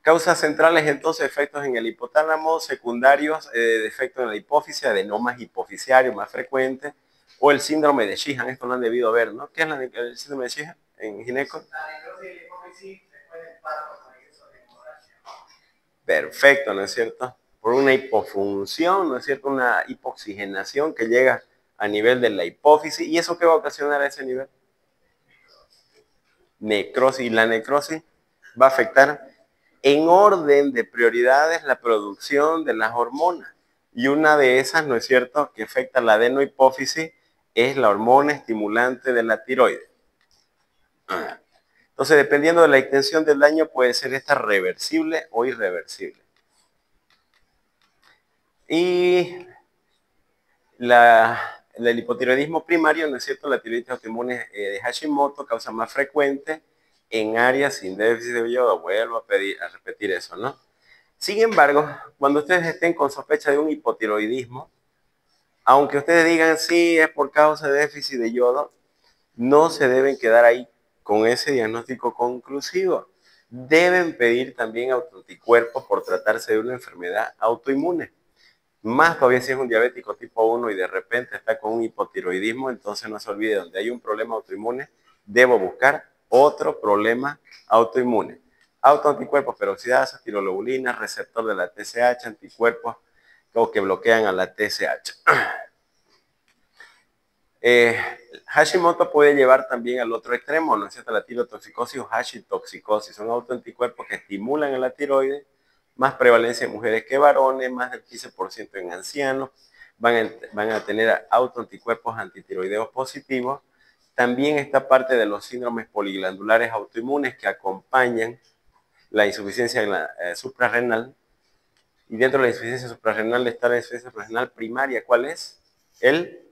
Causas centrales, entonces, efectos en el hipotálamo, secundarios, defectos en la hipófisis, adenomas hipofisiarios más frecuentes, o el síndrome de Sheehan. Esto lo han debido ver, ¿no? ¿Qué es el síndrome de Sheehan en gineco? Perfecto, ¿no es cierto? Por una hipofunción, ¿no es cierto? Una hipoxigenación que llega a nivel de la hipófisis. ¿Y eso qué va a ocasionar a ese nivel? Necrosis. Y la necrosis va a afectar en orden de prioridades la producción de las hormonas. Y una de esas, ¿no es cierto?, que afecta la adenohipófisis es la hormona estimulante de la tiroides. Entonces, dependiendo de la extensión del daño, puede ser esta reversible o irreversible. Y el hipotiroidismo primario, ¿no es cierto?, la tiroiditis autoinmune de Hashimoto, causa más frecuente en áreas sin déficit de yodo. Vuelvo a repetir eso, ¿no? Sin embargo, cuando ustedes estén con sospecha de un hipotiroidismo, aunque ustedes digan sí, es por causa de déficit de yodo, no se deben quedar ahí con ese diagnóstico conclusivo. Deben pedir también autoanticuerpos por tratarse de una enfermedad autoinmune. Más todavía si es un diabético tipo 1 y de repente está con un hipotiroidismo, entonces no se olvide, donde hay un problema autoinmune, debo buscar otro problema autoinmune. Autoanticuerpos peroxidasa, tirolobulina, receptor de la TSH, anticuerpos que bloquean a la TSH. Hashimoto puede llevar también al otro extremo, ¿no es cierto? La tirotoxicosis o hashitoxicosis. Son autoanticuerpos que estimulan a la tiroides, más prevalencia en mujeres que varones, más del 15% en ancianos. Van a tener autoanticuerpos antitiroideos positivos. También está parte de los síndromes poliglandulares autoinmunes que acompañan la insuficiencia suprarrenal. Y dentro de la insuficiencia suprarrenal está la insuficiencia suprarrenal primaria. ¿Cuál es? El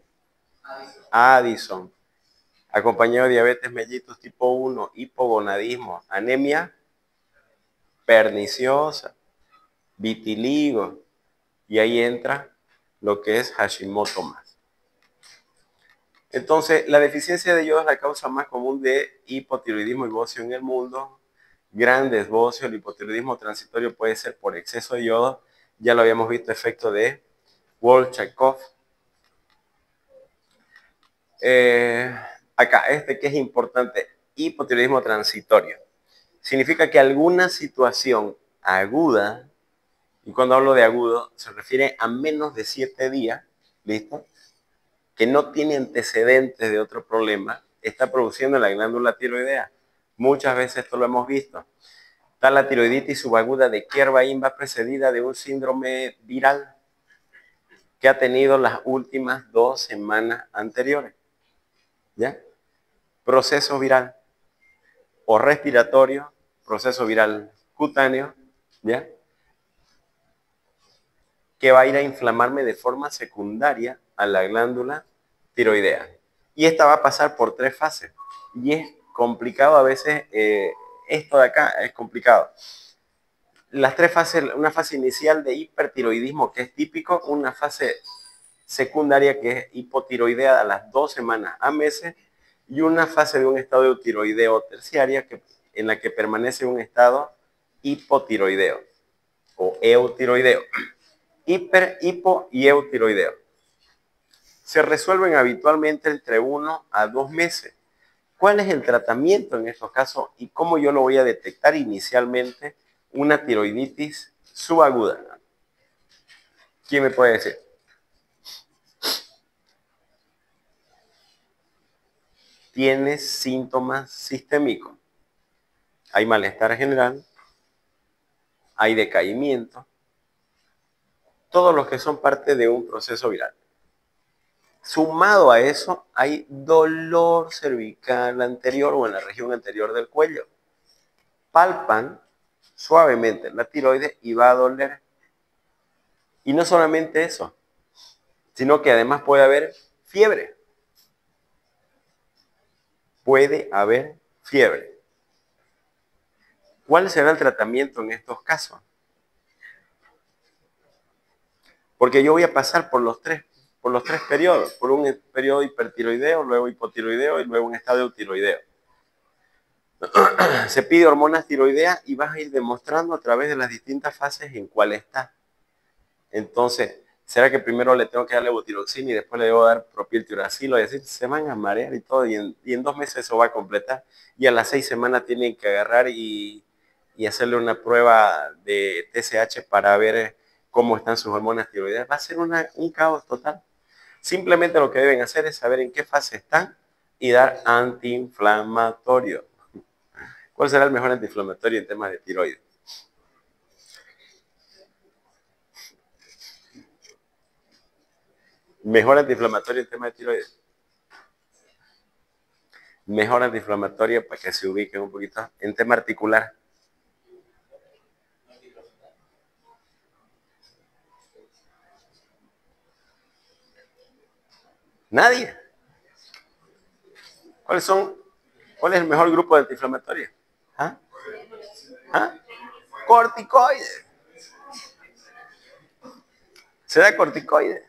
Addison. Acompañado de diabetes mellitus tipo 1, hipogonadismo, anemia perniciosa, vitiligo, y ahí entra lo que es Hashimoto más. Entonces, la deficiencia de yodo es la causa más común de hipotiroidismo y bocio en el mundo. Grandes bocios, el hipotiroidismo transitorio puede ser por exceso de yodo. Ya lo habíamos visto, efecto de Wolff-Chaikoff. Acá, que es importante, hipotiroidismo transitorio. Significa que alguna situación aguda, y cuando hablo de agudo, se refiere a menos de 7 días, ¿listo?, que no tiene antecedentes de otro problema, está produciendo la glándula tiroidea. Muchas veces esto lo hemos visto. Está la tiroiditis subaguda de Kerr-Wein, va precedida de un síndrome viral que ha tenido las últimas 2 semanas anteriores. ¿Ya? Proceso viral o respiratorio, proceso viral cutáneo, ¿ya?, que va a ir a inflamarme de forma secundaria a la glándula tiroidea. Y esta va a pasar por 3 fases. Y es complicado a veces, esto de acá es complicado. Las 3 fases, una fase inicial de hipertiroidismo que es típico, una fase secundaria que es hipotiroidea a las 2 semanas a meses, y una fase de un estado de tiroideo terciaria en la que permanece un estado hipotiroideo o eutiroideo. Hiper, hipo y eutiroideo. se resuelven habitualmente entre 1 a 2 meses. ¿Cuál es el tratamiento en estos casos y cómo yo lo voy a detectar inicialmente una tiroiditis subaguda? ¿Quién me puede decir? Tiene síntomas sistémicos. Hay malestar general, hay decaimiento, todos los que son parte de un proceso viral. Sumado a eso, hay dolor cervical anterior o en la región anterior del cuello. Palpan suavemente la tiroides y va a doler. Y no solamente eso, sino que además puede haber fiebre. Puede haber fiebre. ¿Cuál será el tratamiento en estos casos? Porque yo voy a pasar por los tres periodos, por un periodo hipertiroideo, luego hipotiroideo y luego un estadio tiroideo. Se pide hormonas tiroideas y vas a ir demostrando a través de las distintas fases en cuál está. Entonces, ¿será que primero le tengo que dar levotiroxina y después le debo dar propiltiuracilo? Y decir, se van a marear y todo, y en 2 meses eso va a completar. Y a las 6 semanas tienen que agarrar y hacerle una prueba de TSH para ver cómo están sus hormonas tiroideas. Va a ser un caos total. Simplemente lo que deben hacer es saber en qué fase están y dar antiinflamatorio. ¿Cuál será el mejor antiinflamatorio en temas de tiroides? Mejor antiinflamatorio en temas de tiroides. Mejor antiinflamatorio para que se ubiquen un poquito en tema articular. Nadie. ¿Cuál es el mejor grupo de antiinflamatorio? ¿Ah? ¿Ah? Corticoides. Se da corticoides.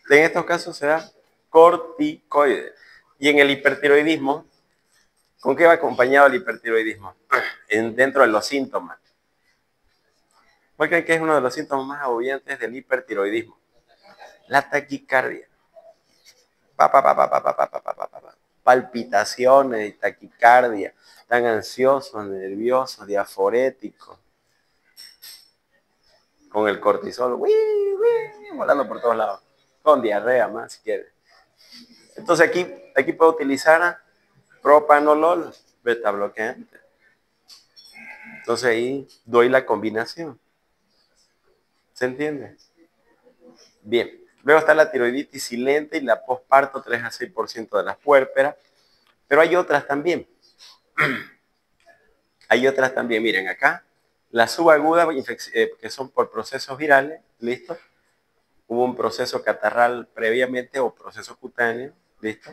En estos casos se da corticoides. Y en el hipertiroidismo, ¿con qué va acompañado el hipertiroidismo? Dentro de los síntomas. ¿Cuál creen que es uno de los síntomas más agobiantes del hipertiroidismo? La taquicardia. Palpitaciones y taquicardia. Están ansiosos, nerviosos, diaforéticos. Con el cortisol, volando por todos lados. Con diarrea más, si quiere. Entonces aquí puedo utilizar propanolol, beta bloqueante. Entonces ahí doy la combinación. ¿Se entiende? Bien. Luego está la tiroiditis silente y la posparto, 3 a 6% de las puérperas. Pero hay otras también. Miren acá. La subaguda, que son por procesos virales, ¿listo? Hubo un proceso catarral previamente o proceso cutáneo, ¿listo?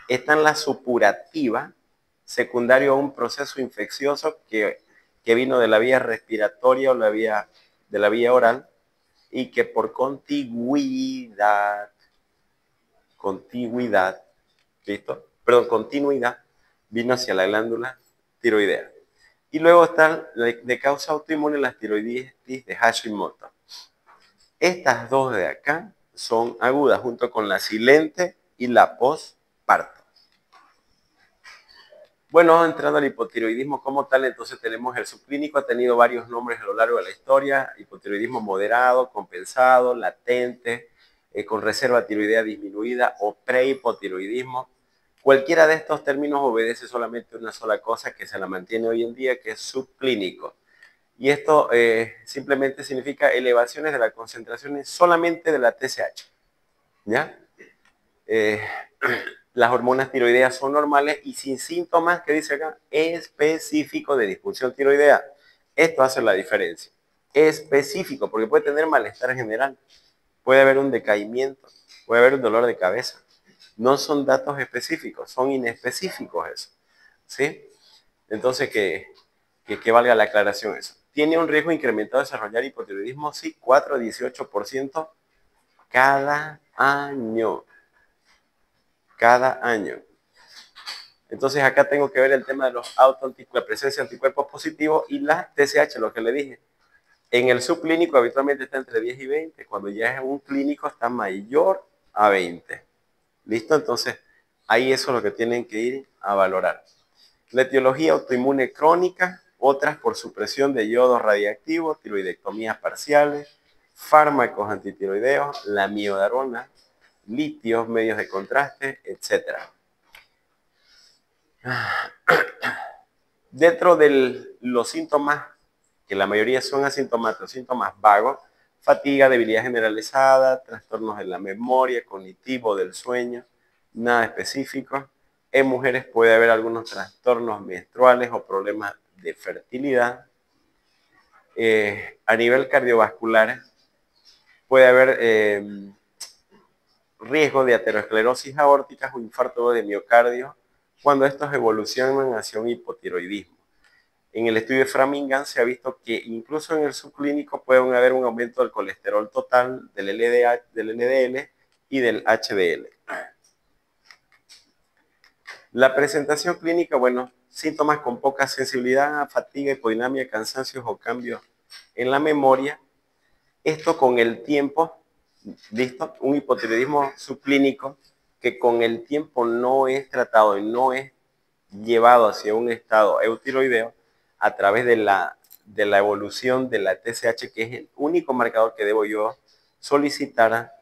Está en la supurativa, secundario a un proceso infeccioso que vino de la vía respiratoria o de la vía oral y que por continuidad, ¿listo? Perdón, continuidad, vino hacia la glándula tiroidea. Y luego están de causa autoinmune las tiroiditis de Hashimoto. Estas dos de acá son agudas junto con la silente y la postparto. Bueno, entrando al hipotiroidismo como tal, entonces tenemos el subclínico, ha tenido varios nombres a lo largo de la historia: hipotiroidismo moderado, compensado, latente, con reserva tiroidea disminuida o prehipotiroidismo. Cualquiera de estos términos obedece solamente una sola cosa que se la mantiene hoy en día, que es subclínico. Y esto simplemente significa elevaciones de las concentraciones solamente de la TSH. ¿Ya? Las hormonas tiroideas son normales y sin síntomas, que dice acá, específico de disfunción tiroidea. Esto hace la diferencia. Específico, porque puede tener malestar general, puede haber un decaimiento, puede haber un dolor de cabeza. No son datos específicos, son inespecíficos eso. ¿Sí? Entonces, que valga la aclaración eso. ¿Tiene un riesgo incrementado de desarrollar hipotiroidismo? Sí, 4 a 18% cada año. Cada año. Entonces acá tengo que ver el tema de los la presencia de anticuerpos positivos y la TSH, lo que le dije. En el subclínico habitualmente está entre 10 y 20, cuando ya es un clínico está mayor a 20. ¿Listo? Entonces, ahí eso es lo que tienen que ir a valorar. La etiología autoinmune crónica, otras por supresión de yodo radiactivo, tiroidectomías parciales, fármacos antitiroideos, la miodarona, litios, medios de contraste, etc. Dentro de los síntomas, que la mayoría son asintomáticos, síntomas vagos, fatiga, debilidad generalizada, trastornos de la memoria, cognitivo, del sueño, nada específico. En mujeres puede haber algunos trastornos menstruales o problemas de fertilidad. A nivel cardiovascular puede haber riesgo de aterosclerosis aórtica o infarto de miocardio cuando estos evolucionan hacia un hipotiroidismo. En el estudio de Framingham se ha visto que incluso en el subclínico puede haber un aumento del colesterol total, del LDL y del HDL. La presentación clínica, bueno, síntomas con poca sensibilidad, fatiga, hipodinamia, cansancios o cambios en la memoria. Esto con el tiempo, ¿listo? Un hipotiroidismo subclínico que con el tiempo no es tratado y no es llevado hacia un estado eutiroideo a través de la evolución de la TSH, que es el único marcador que debo yo solicitar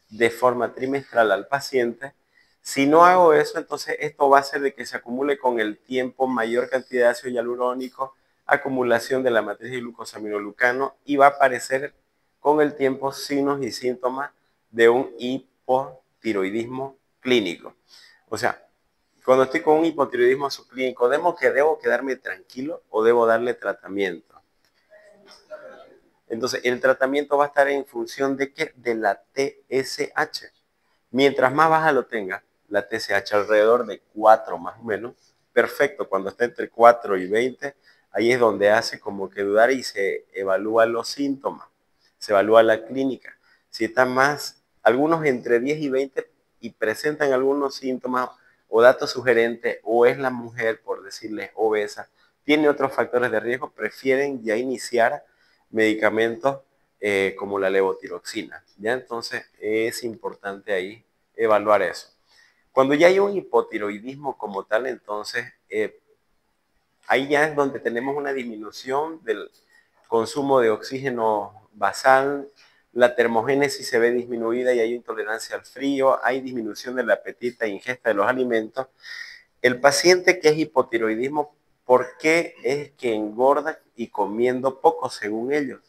de forma trimestral al paciente. Si no hago eso, entonces esto va a hacer de que se acumule con el tiempo mayor cantidad de ácido hialurónico, acumulación de la matriz de glucosaminoglucano y va a aparecer con el tiempo signos y síntomas de un hipotiroidismo clínico. O sea, cuando estoy con un hipotiroidismo subclínico, ¿debo quedarme tranquilo o debo darle tratamiento? Entonces, el tratamiento va a estar en función de ¿qué? De la TSH. Mientras más baja lo tenga, la TSH alrededor de 4 más o menos, perfecto. Cuando está entre 4 y 20, ahí es donde hace como que dudar y se evalúan los síntomas, se evalúa la clínica. Si están más, algunos entre 10 y 20 y presentan algunos síntomas o datos sugerentes, o es la mujer, por decirles, obesa, tiene otros factores de riesgo, prefieren ya iniciar medicamentos como la levotiroxina. ¿Ya? Entonces es importante ahí evaluar eso. Cuando ya hay un hipotiroidismo como tal, entonces ahí ya es donde tenemos una disminución del consumo de oxígeno basal, la termogénesis se ve disminuida y hay intolerancia al frío, hay disminución del apetito e ingesta de los alimentos. El paciente que es hipotiroidismo, ¿por qué es que engorda y comiendo poco según ellos?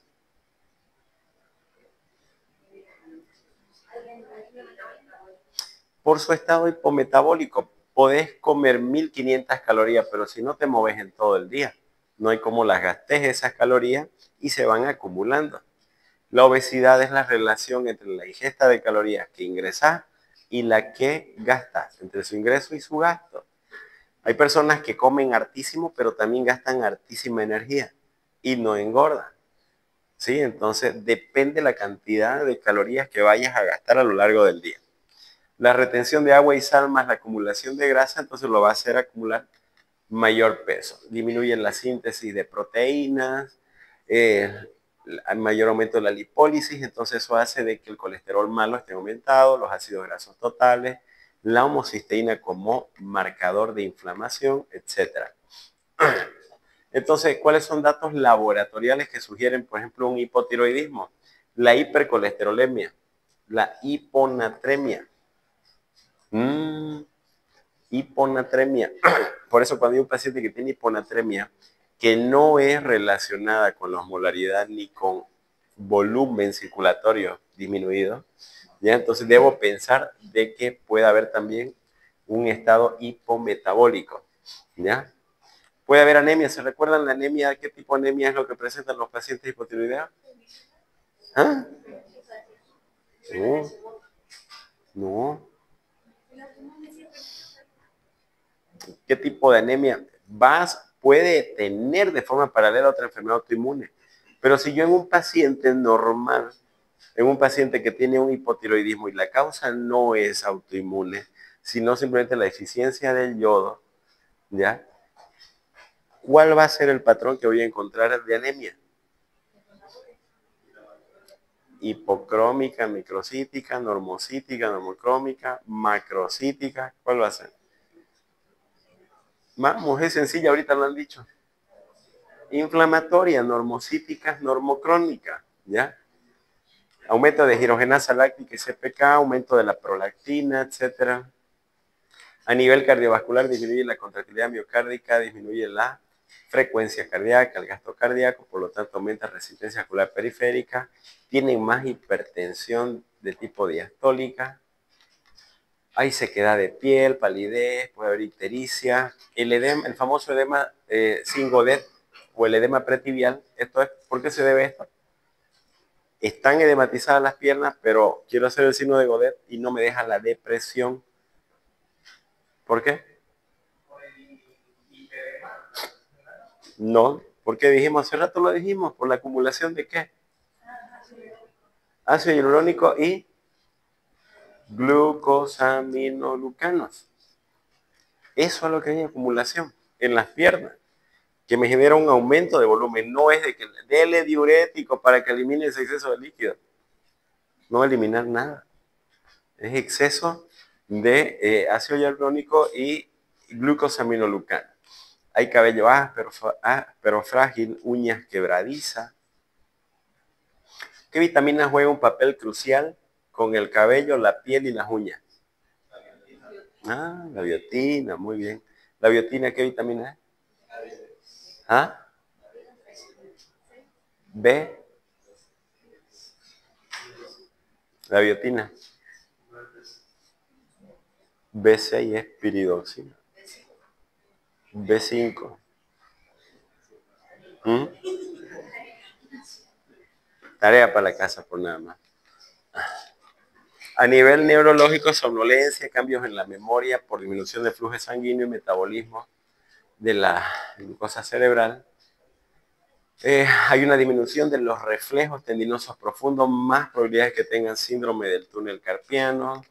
Por su estado hipometabólico. Podés comer 1500 calorías, pero si no te mueves en todo el día, no hay cómo las gastes esas calorías y se van acumulando. La obesidad es la relación entre la ingesta de calorías que ingresas y la que gastas, entre su ingreso y su gasto. Hay personas que comen hartísimo, pero también gastan hartísima energía y no engordan. ¿Sí? Entonces depende la cantidad de calorías que vayas a gastar a lo largo del día. La retención de agua y sal más la acumulación de grasa, entonces lo va a hacer acumular mayor peso. Disminuye la síntesis de proteínas, hay mayor aumento de la lipólisis, entonces eso hace de que el colesterol malo esté aumentado, los ácidos grasos totales, la homocisteína como marcador de inflamación, etc. Entonces, ¿cuáles son datos laboratoriales que sugieren, por ejemplo, un hipotiroidismo? La hipercolesterolemia, la hiponatremia. Hiponatremia. Por eso cuando hay un paciente que tiene hiponatremia, que no es relacionada con la osmolaridad ni con volumen circulatorio disminuido, ¿ya? Entonces debo pensar de que puede haber también un estado hipometabólico, ¿ya? Puede haber anemia. ¿Se recuerdan la anemia? ¿Qué tipo de anemia es lo que presentan los pacientes hipotiroideos? ¿Ah? No, no. ¿Qué tipo de anemia? Puede tener de forma paralela otra enfermedad autoinmune. Pero si yo en un paciente normal, en un paciente que tiene un hipotiroidismo y la causa no es autoinmune, sino simplemente la deficiencia del yodo, ¿ya? ¿Cuál va a ser el patrón que voy a encontrar de anemia? hipocrómica, microcítica, normocítica, normocrómica, macrocítica. ¿Cuál va a ser? Vamos, es sencilla, ahorita lo han dicho. Inflamatoria, normocítica, normocrónica, ¿ya? Aumento de hidrogenasa láctica y CPK, aumento de la prolactina, etc. A nivel cardiovascular disminuye la contractilidad miocárdica, disminuye la frecuencia cardíaca, el gasto cardíaco, por lo tanto aumenta la resistencia vascular periférica, tienen más hipertensión de tipo diastólica, hay sequedad de piel, palidez, puede haber ictericia, el edema, el famoso edema sin Godet o el edema pretibial. Esto es, ¿por qué se debe esto? Están edematizadas las piernas, pero quiero hacer el signo de Godet y no me deja la depresión. ¿Por qué? No, porque dijimos, hace rato lo dijimos, por la acumulación de ¿qué? Ácido hialurónico y glucosaminoglucanos. Eso es lo que hay acumulación en las piernas, que me genera un aumento de volumen. No es de que dele diurético para que elimine ese exceso de líquido. No eliminar nada. Es exceso de ácido hialurónico y glucosaminoglucanos. Hay cabello áspero, frágil, uñas quebradizas. ¿Qué vitamina juega un papel crucial con el cabello, la piel y las uñas? Ah, la biotina, muy bien. ¿La biotina qué vitamina es? ¿Ah? B. La biotina. B6 es piridoxina. B5. ¿Mm? Tarea para la casa por nada más. A nivel neurológico, somnolencia, cambios en la memoria por disminución de flujo sanguíneo y metabolismo de la glucosa cerebral. Hay una disminución de los reflejos tendinosos profundos, más probabilidades que tengan síndrome del túnel carpiano.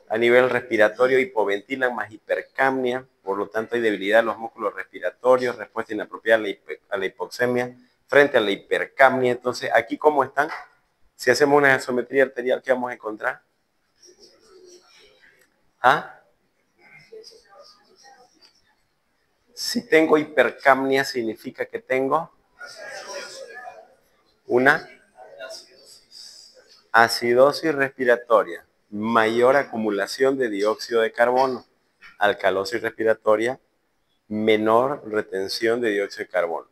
A nivel respiratorio, hipoventilan más hipercapnia, por lo tanto hay debilidad en los músculos respiratorios, respuesta inapropiada a la hipoxemia frente a la hipercapnia. Entonces, aquí ¿cómo están? Si hacemos una gasometría arterial, ¿qué vamos a encontrar? ¿Ah? Si tengo hipercapnia, significa que tengo una acidosis respiratoria, mayor acumulación de dióxido de carbono, alcalosis respiratoria, menor retención de dióxido de carbono,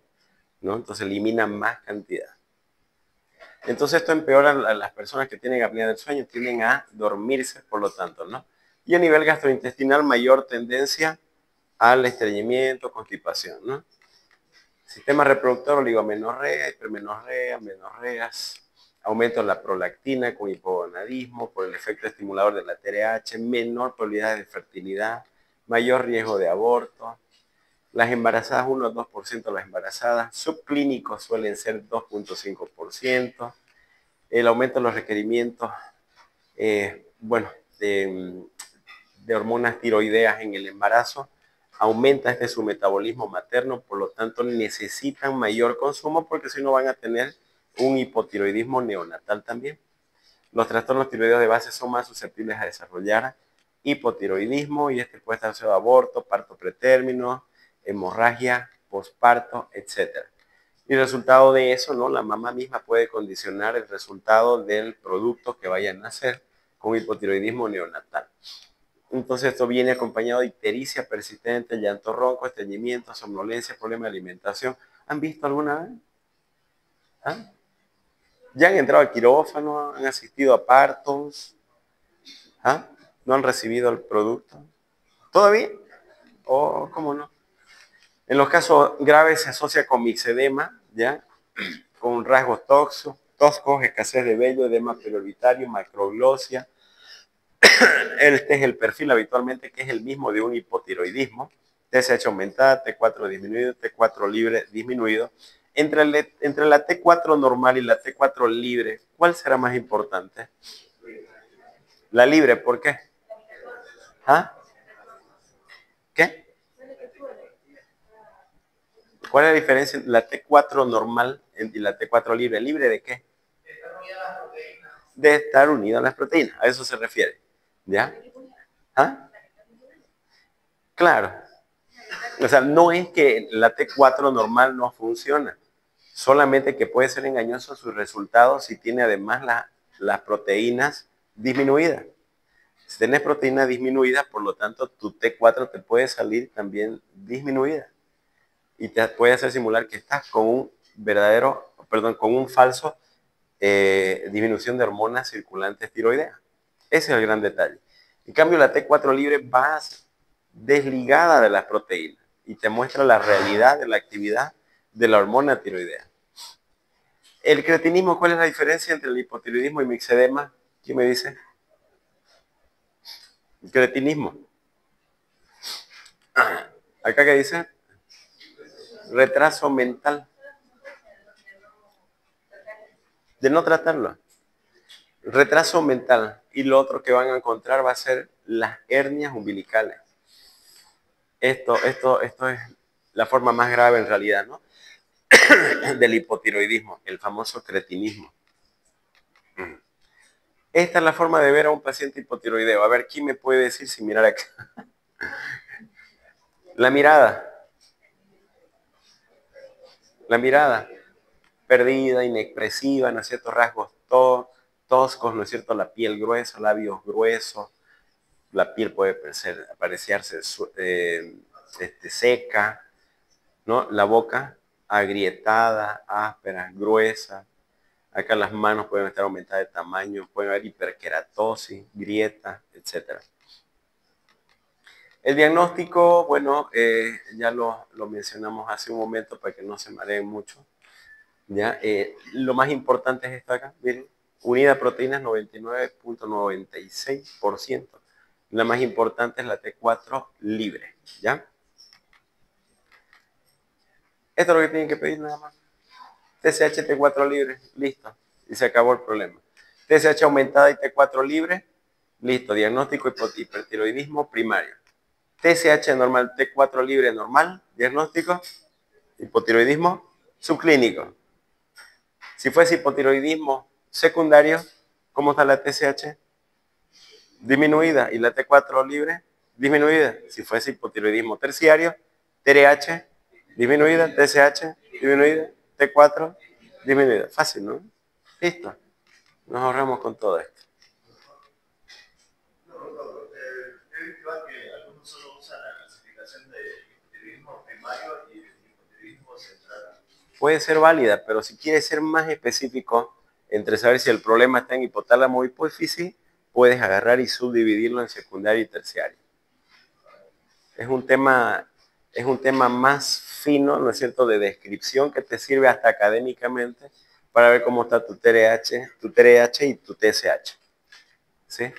¿no? Entonces elimina más cantidad. Entonces esto empeora a las personas que tienen apnea del sueño, tienden a dormirse, por lo tanto, ¿no? Y a nivel gastrointestinal, mayor tendencia al estreñimiento, constipación, ¿no? Sistema reproductor, oligomenorrea, hipermenorrea, menorreas, aumento de la prolactina con hipogonadismo por el efecto estimulador de la TRH, menor probabilidad de fertilidad, mayor riesgo de aborto. Las embarazadas, 1 al 2% de las embarazadas, subclínicos suelen ser 2.5%. El aumento de los requerimientos, de hormonas tiroideas en el embarazo, aumenta su metabolismo materno, por lo tanto necesitan mayor consumo porque si no van a tener un hipotiroidismo neonatal también. Los trastornos tiroideos de base son más susceptibles a desarrollar hipotiroidismo y puede estar asociado a aborto, parto pretérmino, hemorragia, posparto, etc. Y el resultado de eso, ¿no? La mamá misma puede condicionar el resultado del producto que vaya a nacer con hipotiroidismo neonatal. Entonces esto viene acompañado de ictericia persistente, llanto ronco, estreñimiento, somnolencia, problema de alimentación. ¿Han visto alguna vez? ¿Ah? ¿Ya han entrado al quirófano? ¿Han asistido a partos? ¿Ah? ¿No han recibido el producto? ¿Todavía? ¿O cómo no? En los casos graves se asocia con mixedema, ¿ya? Con rasgos toscos, escasez de vello, edema periorbitario, macroglosia. Este es el perfil habitualmente que es el mismo de un hipotiroidismo. TSH aumentada, T4 disminuido, T4 libre disminuido. Entre la T4 normal y la T4 libre, ¿cuál será más importante? La libre, ¿por qué? ¿Ah? ¿Qué? ¿Cuál es la diferencia entre la T4 normal y la T4 libre? ¿Libre de qué? De estar unido a las proteínas, a eso se refiere. ¿Ya? ¿Ah? Claro. O sea, no es que la T4 normal no funciona, solamente que puede ser engañoso sus resultados si tiene además las proteínas disminuidas. Si tienes proteínas disminuidas, por lo tanto, tu T4 te puede salir también disminuida. Y te puede hacer simular que estás con un verdadero, perdón, con un falso disminución de hormonas circulantes tiroideas. Ese es el gran detalle. En cambio, la T4 libre va desligada de las proteínas y te muestra la realidad de la actividad de la hormona tiroidea. El creatinismo, ¿cuál es la diferencia entre el hipotiroidismo y mixedema? ¿Quién me dice? El cretinismo. ¿Acá qué dice? Retraso mental. De no tratarlo. Retraso mental. Y lo otro que van a encontrar va a ser las hernias umbilicales. Esto es la forma más grave en realidad, ¿no? Del hipotiroidismo, el famoso cretinismo. Esta es la forma de ver a un paciente hipotiroideo. A ver, ¿quién me puede decir sin mirar acá? La mirada. La mirada. Perdida, inexpresiva, ¿no es cierto? Rasgos toscos, ¿no es cierto? La piel gruesa, labios gruesos. La piel puede parecerse seca, ¿no? La boca agrietada, áspera, gruesa. Acá las manos pueden estar aumentadas de tamaño, pueden haber hiperkeratosis, grietas, etc. El diagnóstico, bueno, ya lo mencionamos hace un momento para que no se mareen mucho. ¿Ya? Lo más importante es esto acá, miren, unidad de proteínas 99.96%. La más importante es la T4 libre, ¿ya? Esto es lo que tienen que pedir nada más. TSH T4 libre, listo. Y se acabó el problema. TSH aumentada y T4 libre, listo. Diagnóstico hipertiroidismo primario. TSH normal, T4 libre normal, diagnóstico, hipotiroidismo subclínico. Si fuese hipotiroidismo secundario, ¿cómo está la TSH? Disminuida. ¿Y la T4 libre? Disminuida. Si fuese hipotiroidismo terciario, TRH disminuida, TSH disminuida, T4 disminuida. Fácil, ¿no? Listo. Nos ahorramos con todo esto. He visto que algunos solo usan la clasificación de hipotiroidismo primario y hipotiroidismo central. Puede ser válida, pero si quieres ser más específico entre saber si el problema está en hipotálamo o hipófisis, puedes agarrar y subdividirlo en secundario y terciario. Es un tema más fino, ¿no es cierto?, de descripción que te sirve hasta académicamente para ver cómo está tu TRH y tu TSH. ¿Sí?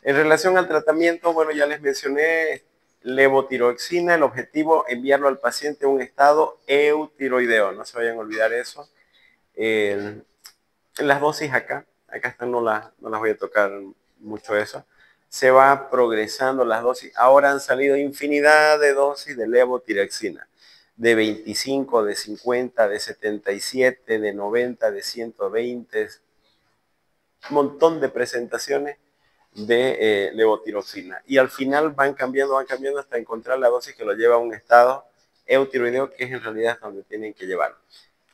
En relación al tratamiento, bueno, ya les mencioné levotiroxina, el objetivo, enviarlo al paciente a un estado eutiroideo, no se vayan a olvidar eso. Las dosis acá están, no las voy a tocar mucho eso. Se va progresando las dosis. Ahora han salido infinidad de dosis de levotiroxina. De 25, de 50, de 77, de 90, de 120. Un montón de presentaciones de levotiroxina. Y al final van cambiando hasta encontrar la dosis que lo lleva a un estado eutiroideo, que es en realidad donde tienen que llevarlo.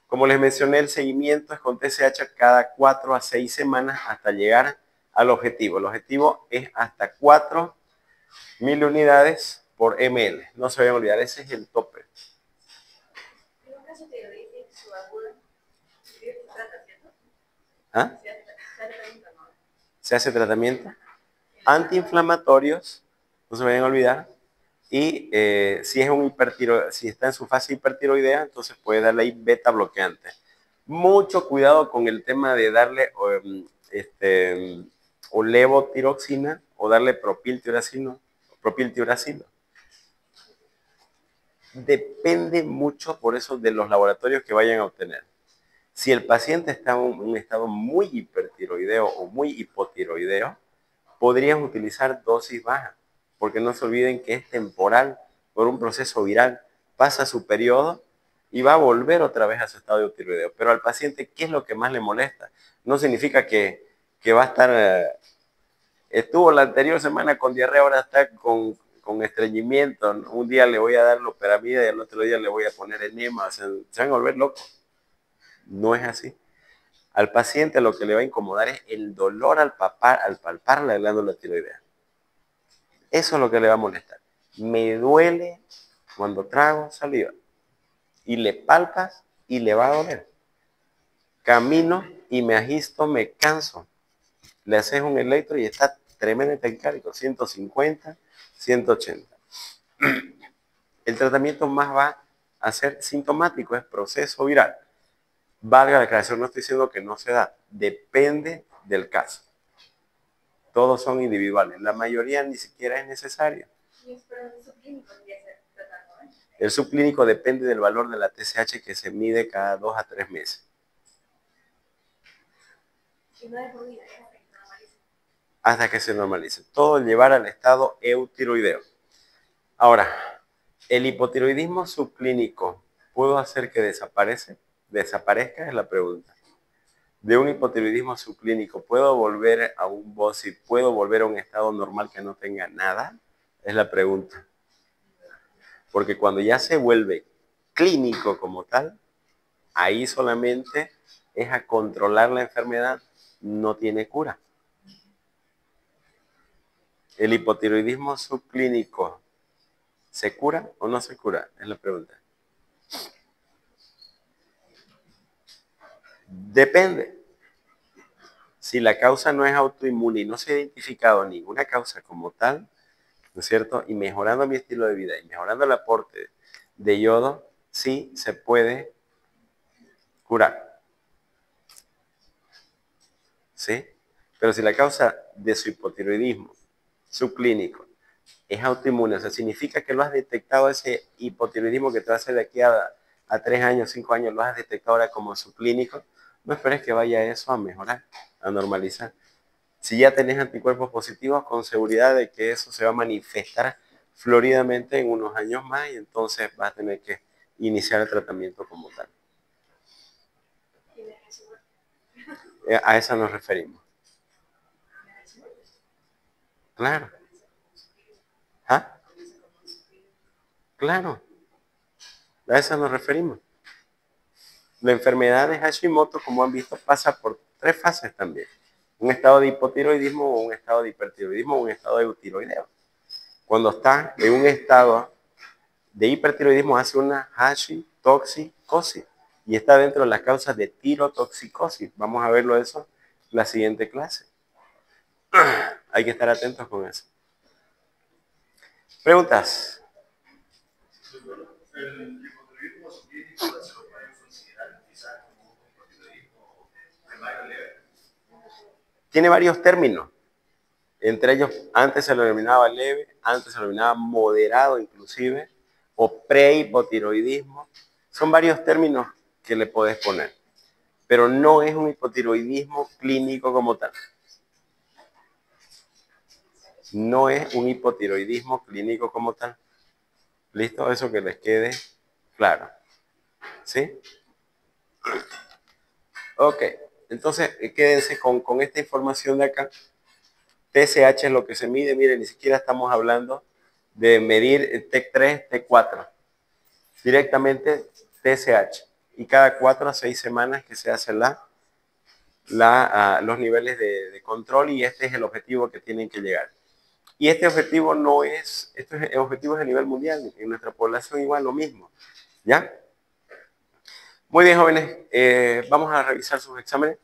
Como les mencioné, el seguimiento es con TSH cada 4 a 6 semanas hasta llegar al objetivo. El objetivo es hasta 4.000 unidades por ml. No se vayan a olvidar, ese es el tope. ¿Ah? Se hace tratamiento. Antiinflamatorios, no se vayan a olvidar. Y si está en su fase hipertiroidea, entonces puede darle ahí beta bloqueante. Mucho cuidado con el tema de darle o levotiroxina o darle propiltiuracilo. Depende mucho por eso de los laboratorios que vayan a obtener. Si el paciente está en un estado muy hipertiroideo o muy hipotiroideo, podrían utilizar dosis bajas, porque no se olviden que es temporal por un proceso viral. Pasa su periodo y va a volver otra vez a su estado de eutiroideo. Pero al paciente, ¿qué es lo que más le molesta? No significa que va a estar, estuvo la anterior semana con diarrea, ahora está con estreñimiento. Un día le voy a dar loperamida y al otro día le voy a poner enema. Se van a volver locos. No es así. Al paciente lo que le va a incomodar es el dolor al palpar la glándula tiroidea. Eso es lo que le va a molestar. Me duele cuando trago saliva. Y le palpas y le va a doler. Camino y me agisto, me canso. Le haces un electro y está tremendamente encálico, 150, 180. El tratamiento más va a ser sintomático, es proceso viral. Valga la aclaración, no estoy diciendo que no se da, depende del caso. Todos son individuales, la mayoría ni siquiera es necesario. El subclínico depende del valor de la TSH que se mide cada 2 a 3 meses. Hasta que se normalice. Todo llevar al estado eutiroideo. Ahora, ¿el hipotiroidismo subclínico puedo hacer que desaparezca? Es la pregunta. De un hipotiroidismo subclínico, ¿puedo volver a un BOSI? ¿Puedo volver a un estado normal que no tenga nada? Es la pregunta. Porque cuando ya se vuelve clínico como tal, ahí solamente es a controlar la enfermedad, no tiene cura. ¿El hipotiroidismo subclínico se cura o no se cura? Es la pregunta. Depende. Si la causa no es autoinmune y no se ha identificado ninguna causa como tal, ¿no es cierto? Y mejorando mi estilo de vida y mejorando el aporte de yodo, sí se puede curar. ¿Sí? Pero si la causa de su hipotiroidismo subclínico es autoinmune, o sea, significa que lo has detectado ese hipotiroidismo que te va a hacer de aquí a 3 años, 5 años, lo has detectado ahora como subclínico, no esperes que vaya eso a mejorar, a normalizar. Si ya tenés anticuerpos positivos, con seguridad de que eso se va a manifestar floridamente en unos años más y entonces vas a tener que iniciar el tratamiento como tal. A esa nos referimos. Claro. ¿Ah? Claro. A esa nos referimos. La enfermedad de Hashimoto, como han visto, pasa por 3 fases también. Un estado de hipotiroidismo, o un estado de hipertiroidismo, o un estado de eutiroideo. Cuando está en un estado de hipertiroidismo hace una hashitoxicosis y está dentro de las causas de tirotoxicosis. Vamos a verlo eso en la siguiente clase. Hay que estar atentos con eso. ¿Preguntas? El hipotiroidismo subclínico se lo pueden considerar quizás como un hipotiroidismo primario leve. Tiene varios términos. Entre ellos, antes se lo denominaba leve, antes se lo denominaba moderado inclusive, o prehipotiroidismo. Son varios términos que le puedes poner, pero no es un hipotiroidismo clínico como tal. No es un hipotiroidismo clínico como tal. ¿Listo? Eso que les quede claro. ¿Sí? Ok. Entonces, quédense con esta información de acá. TSH es lo que se mide. Miren, ni siquiera estamos hablando de medir T3, T4. Directamente TSH. Y cada 4 a 6 semanas que se hace los niveles de control y este es el objetivo que tienen que llegar. Y este objetivo no es, estos objetivos a nivel mundial, en nuestra población igual lo mismo, ¿ya? Muy bien, jóvenes, vamos a revisar sus exámenes.